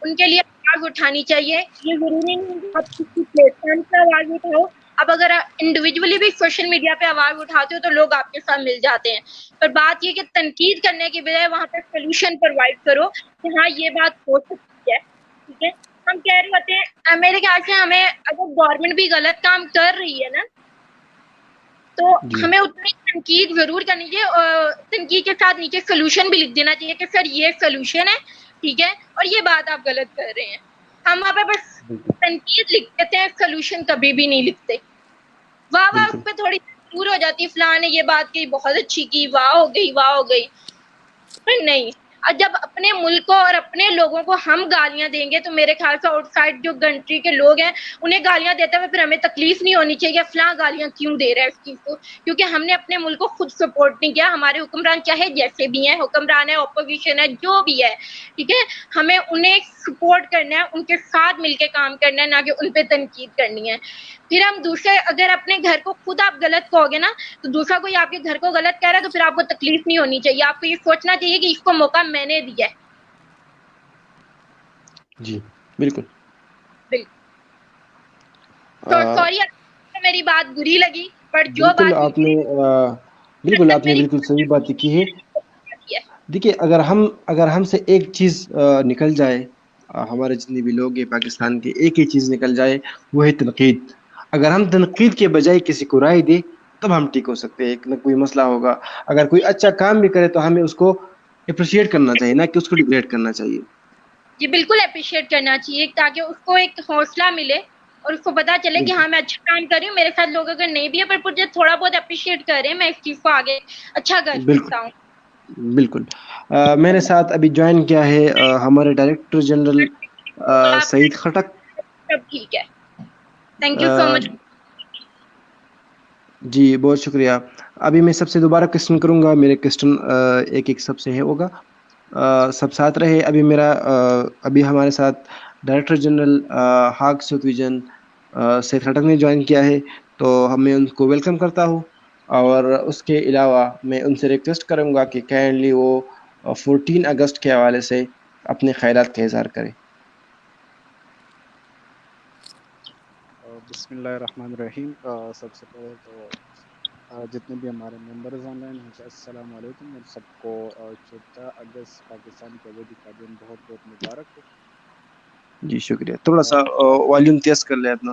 ان کے لیے آواز اٹھانی چاہیے. یہ ضروری نہیں کہ آپ کسی پلیٹ فارم پہ آواز اٹھاؤ, اب اگر انڈیویجولی بھی سوشل میڈیا پہ آواز اٹھاتے ہو تو لوگ آپ کے ساتھ مل جاتے ہیں, پر بات یہ کہ تنقید کرنے کی بجائے وہاں پہ سولوشن پرووائڈ کرو کہ ہاں یہ بات ہو سکتی ہے. ٹھیک ہے, ہم کہہ رہے ہوتے ہیں میرے خیال سے ہمیں اگر گورنمنٹ بھی غلط کام کر رہی ہے نا تو جی ہمیں اتنی تنقید ضرور کرنی چاہیے, اور تنقید کے ساتھ نیچے سولوشن بھی لکھ دینا چاہیے کہ سر یہ سولوشن ہے, ٹھیک ہے, اور یہ بات آپ غلط کر رہے ہیں. ہم وہاں پہ بس بالکل تنقید لکھ دیتے ہیں, سولوشن کبھی بھی نہیں لکھتے. واہ واہ بالکل اس پہ تھوڑی دور ہو جاتی ہے, فلاں نے یہ بات کی بہت اچھی کی, واہ ہو گئی واہ ہو گئی. پر نہیں, اور جب اپنے ملک کو اور اپنے لوگوں کو ہم گالیاں دیں گے تو میرے خیال سے آؤٹ سائڈ جو کنٹری کے لوگ ہیں انہیں گالیاں دیتے ہوئے پھر ہمیں تکلیف نہیں ہونی چاہیے فلاں گالیاں کیوں دے رہا ہے اس چیز کو, کیونکہ ہم نے اپنے ملک کو خود سپورٹ نہیں کیا. ہمارے حکمران چاہے جیسے بھی ہیں, حکمران ہے, اپوزیشن ہے, جو بھی ہے, ٹھیک ہے, ہمیں انہیں سپورٹ کرنا ہے, ان کے ساتھ مل کے کام کرنا ہے, نہ کہ ان پہ تنقید کرنی ہے. پھر ہم دوسرے اگر اپنے گھر کو خود آپ غلط کہو گے نا تو دوسرا کوئی آپ کے گھر کو غلط کہہ رہا ہے تو پھر آپ کو تکلیف نہیں ہونی چاہیے, آپ کو یہ سوچنا چاہیے کہ اس کو موقع میں نے دیا ہے. جی بالکل سوری میری بات بری لگی, پر جو بالکل بات آپ نے بالکل آپ نے میری بالکل صحیح بات کی ہے. ہے. دیکھیے اگر ہم سے ایک چیز نکل جائے, ہمارے جتنے بھی لوگ ہیں پاکستان کے, ایک ہی چیز نکل جائے, وہ ہے تنقید. اگر ہم تنقید کے بجائے کسی کو رائے دیں تب ہم ٹھیک ہو سکتے ہیں, نہ کوئی مسئلہ ہوگا. اگر کوئی اچھا کام بھی کرے تو ہمیں اس کو اپریشیٹ کرنا چاہیے, نہ کہ اس کو ڈگریڈ کرنا چاہیے. جی بالکل اپریشیٹ کرنا چاہیے تاکہ اس کو ایک حوصلہ ملے اور اس کو پتا چلے کہ بالکل ہاں میں اچھا کام کر رہی ہوں, میرے ساتھ لوگ اگر نہیں بھی ہے پر مجھے تھوڑا بہت اپریشیٹ کر رہے ہیں, میں اس چیز کو آگے اچھا کر بالکل سکتا ہوں. بالکل میرے ساتھ ابھی جوائن کیا ہے ہمارے ڈائریکٹر جنرل آپ سعید خٹک. سب ٹھیک ہے, تھینک یو سو مچ. جی بہت شکریہ. ابھی میں سب سے دوبارہ کوسچن کروں گا, میرے کوسچن ایک ایک سب سے ہے ہوگا, سب ساتھ رہے. ابھی ہمارے ساتھ ڈائریکٹر جنرل ہاک سیوت ویژن سعید خٹک نے جوائن کیا ہے, تو میں ان کو ویلکم کرتا ہوں. اور اس کے علاوہ میں ان سے ریکویسٹ کروں گا کہ کائنڈلی وہ 14 اگست کے حوالے سے اپنے خیالات کا اظہار کریں. بسم اللہ الرحمن الرحیم. سب سے پہلے تو جتنے بھی ہمارے ممبرز آن لائن ہیں السلام علیکم, اور سب کو 14 اگست پاکستان کی آزادی کا دن بہت بہت مبارک ہو. جی شکریہ. تھوڑا سا والیوم تیز کر لیں اپنا.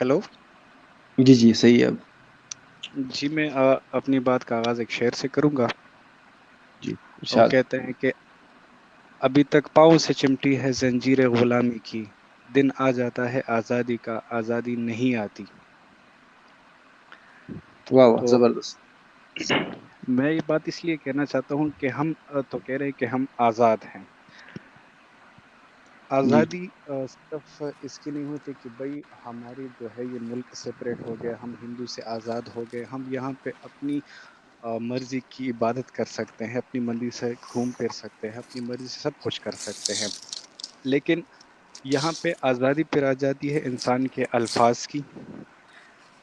ہیلو. جی جی صحیح ہے اب. جی میں اپنی بات کا آغاز ایک شعر سے کروں گا. جی وہ ارشاد. کہتے ہیں کہ ابھی تک پاؤں سے چمٹی ہے زنجیر غلامی کی, دن آ جاتا ہے آزادی کا, آزادی نہیں آتی. واہ واہ تو زبردست. میں یہ بات اس لیے کہنا چاہتا ہوں کہ ہم تو کہہ رہے ہیں کہ ہم آزاد ہیں. جی آزادی صرف اس کی نہیں ہوتی کہ بھائی ہماری جو ہے یہ ملک سپریٹ ہو گیا, ہم ہندو سے آزاد ہو گئے, ہم یہاں پہ اپنی مرضی کی عبادت کر سکتے ہیں, اپنی مرضی سے گھوم پھر سکتے ہیں, اپنی مرضی سے سب کچھ کر سکتے ہیں. لیکن یہاں پہ آزادی پھر آ جاتی ہے انسان کے الفاظ کی,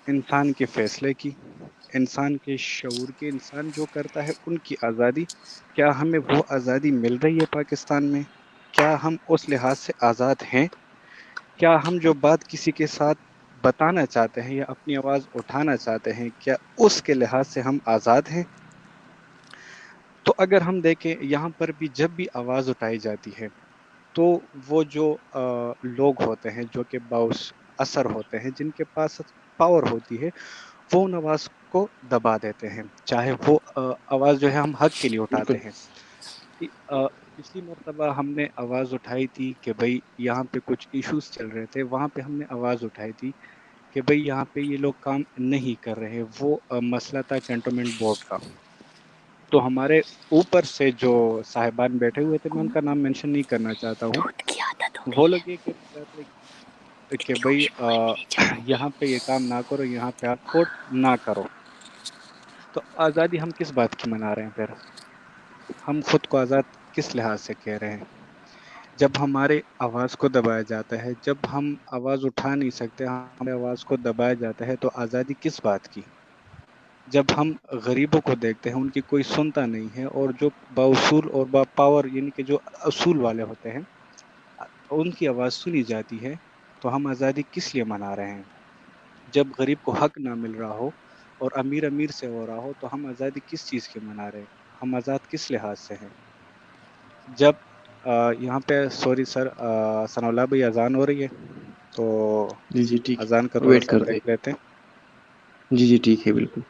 انسان کے فیصلے کی, انسان کے شعور کی. انسان جو کرتا ہے ان کی آزادی. کیا ہمیں وہ آزادی مل رہی ہے پاکستان میں؟ کیا ہم اس لحاظ سے آزاد ہیں؟ کیا ہم جو بات کسی کے ساتھ بتانا چاہتے ہیں یا اپنی آواز اٹھانا چاہتے ہیں, کیا اس کے لحاظ سے ہم آزاد ہیں؟ تو اگر ہم دیکھیں یہاں پر بھی جب بھی آواز اٹھائی جاتی ہے تو وہ جو لوگ ہوتے ہیں جو کہ باعث اثر ہوتے ہیں, جن کے پاس پاور ہوتی ہے, وہ ان آواز کو دبا دیتے ہیں. چاہے وہ آواز جو ہے ہم حق کے لیے بالکل اٹھاتے ہیں. پچھلی مرتبہ ہم نے آواز اٹھائی تھی کہ بھائی یہاں پہ کچھ ایشوز چل رہے تھے, وہاں پہ ہم نے آواز اٹھائی تھی کہ بھئی یہاں پہ یہ لوگ کام نہیں کر رہے. وہ مسئلہ تھا کینٹونمنٹ بورڈ کا. تو ہمارے اوپر سے جو صاحبان بیٹھے ہوئے تھے، میں ان کا نام مینشن نہیں کرنا چاہتا ہوں، وہ لوگ یہ کہہ رہے تھے کہ بھئی یہاں پہ یہ کام نہ کرو، یہاں پہ آپ کوٹ نہ کرو. تو آزادی ہم کس بات کی منا رہے ہیں پھر؟ ہم خود کو آزاد کس لحاظ سے کہہ رہے ہیں؟ جب ہمارے آواز کو دبایا جاتا ہے، جب ہم آواز اٹھا نہیں سکتے، ہمارے آواز کو دبایا جاتا ہے، تو آزادی کس بات کی؟ جب ہم غریبوں کو دیکھتے ہیں، ان کی کوئی سنتا نہیں ہے، اور جو بااصول اور با پاور یعنی کہ جو اصول والے ہوتے ہیں ان کی آواز سنی جاتی ہے، تو ہم آزادی کس لیے منا رہے ہیں؟ جب غریب کو حق نہ مل رہا ہو اور امیر امیر سے ہو رہا ہو، تو ہم آزادی کس چیز کی منا رہے ہیں؟ ہم آزاد کس لحاظ سے ہیں؟ جب یہاں پہ سوری سر، ثناء اللہ بھائی اذان ہو رہی ہے، تو جی جی ٹھیک اذان کا ہے، تھوڑا ویٹ سا کرتے بریک لیتے ہیں. ہیں. جی جی ٹھیک ہے بالکل.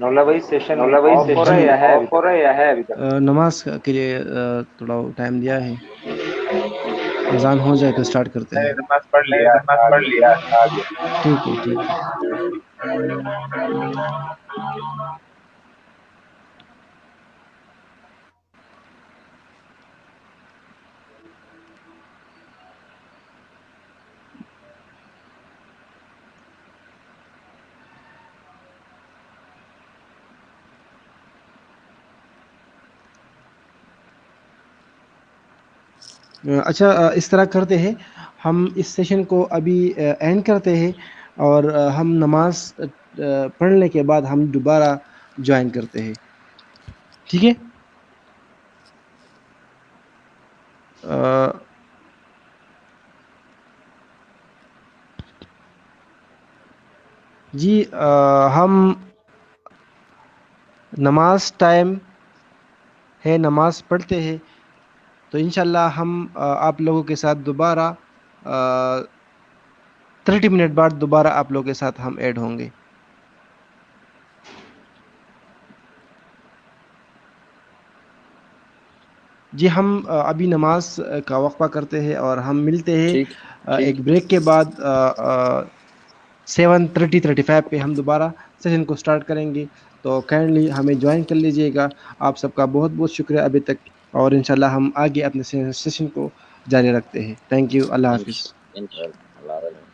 مولا بھائی سیشن آف ہو رہا ہے یا ہے ابھی تک؟ نماز کے لیے تھوڑا ٹائم دیا ہے، اذان ہو جائے تو اسٹارٹ کرتے ہیں. نماز پڑھ لیا آگے. ٹھیک ہے ٹھیک ہے. اچھا اس طرح کرتے ہیں، ہم اس سیشن کو ابھی اینڈ کرتے ہیں اور ہم نماز پڑھنے کے بعد ہم دوبارہ جوائن کرتے ہیں، ٹھیک ہے؟ جی ہم نماز ٹائم ہے، نماز پڑھتے ہیں، تو انشاءاللہ ہم آپ لوگوں کے ساتھ دوبارہ 30 منٹ بعد دوبارہ آپ لوگوں کے ساتھ ہم ایڈ ہوں گے. جی ہم ابھی نماز کا وقفہ کرتے ہیں اور ہم ملتے ہیں ٹھیک. ایک بریک کے بعد 7:35 پہ ہم دوبارہ سیشن کو سٹارٹ کریں گے، تو کائنڈلی ہمیں جوائن کر لیجئے گا. آپ سب کا بہت بہت شکریہ ابھی تک، اور انشاءاللہ ہم آگے اپنے سیشن کو جاری رکھتے ہیں. Thank you. اللہ حافظ. انشاءاللہ. اللہ حافظ.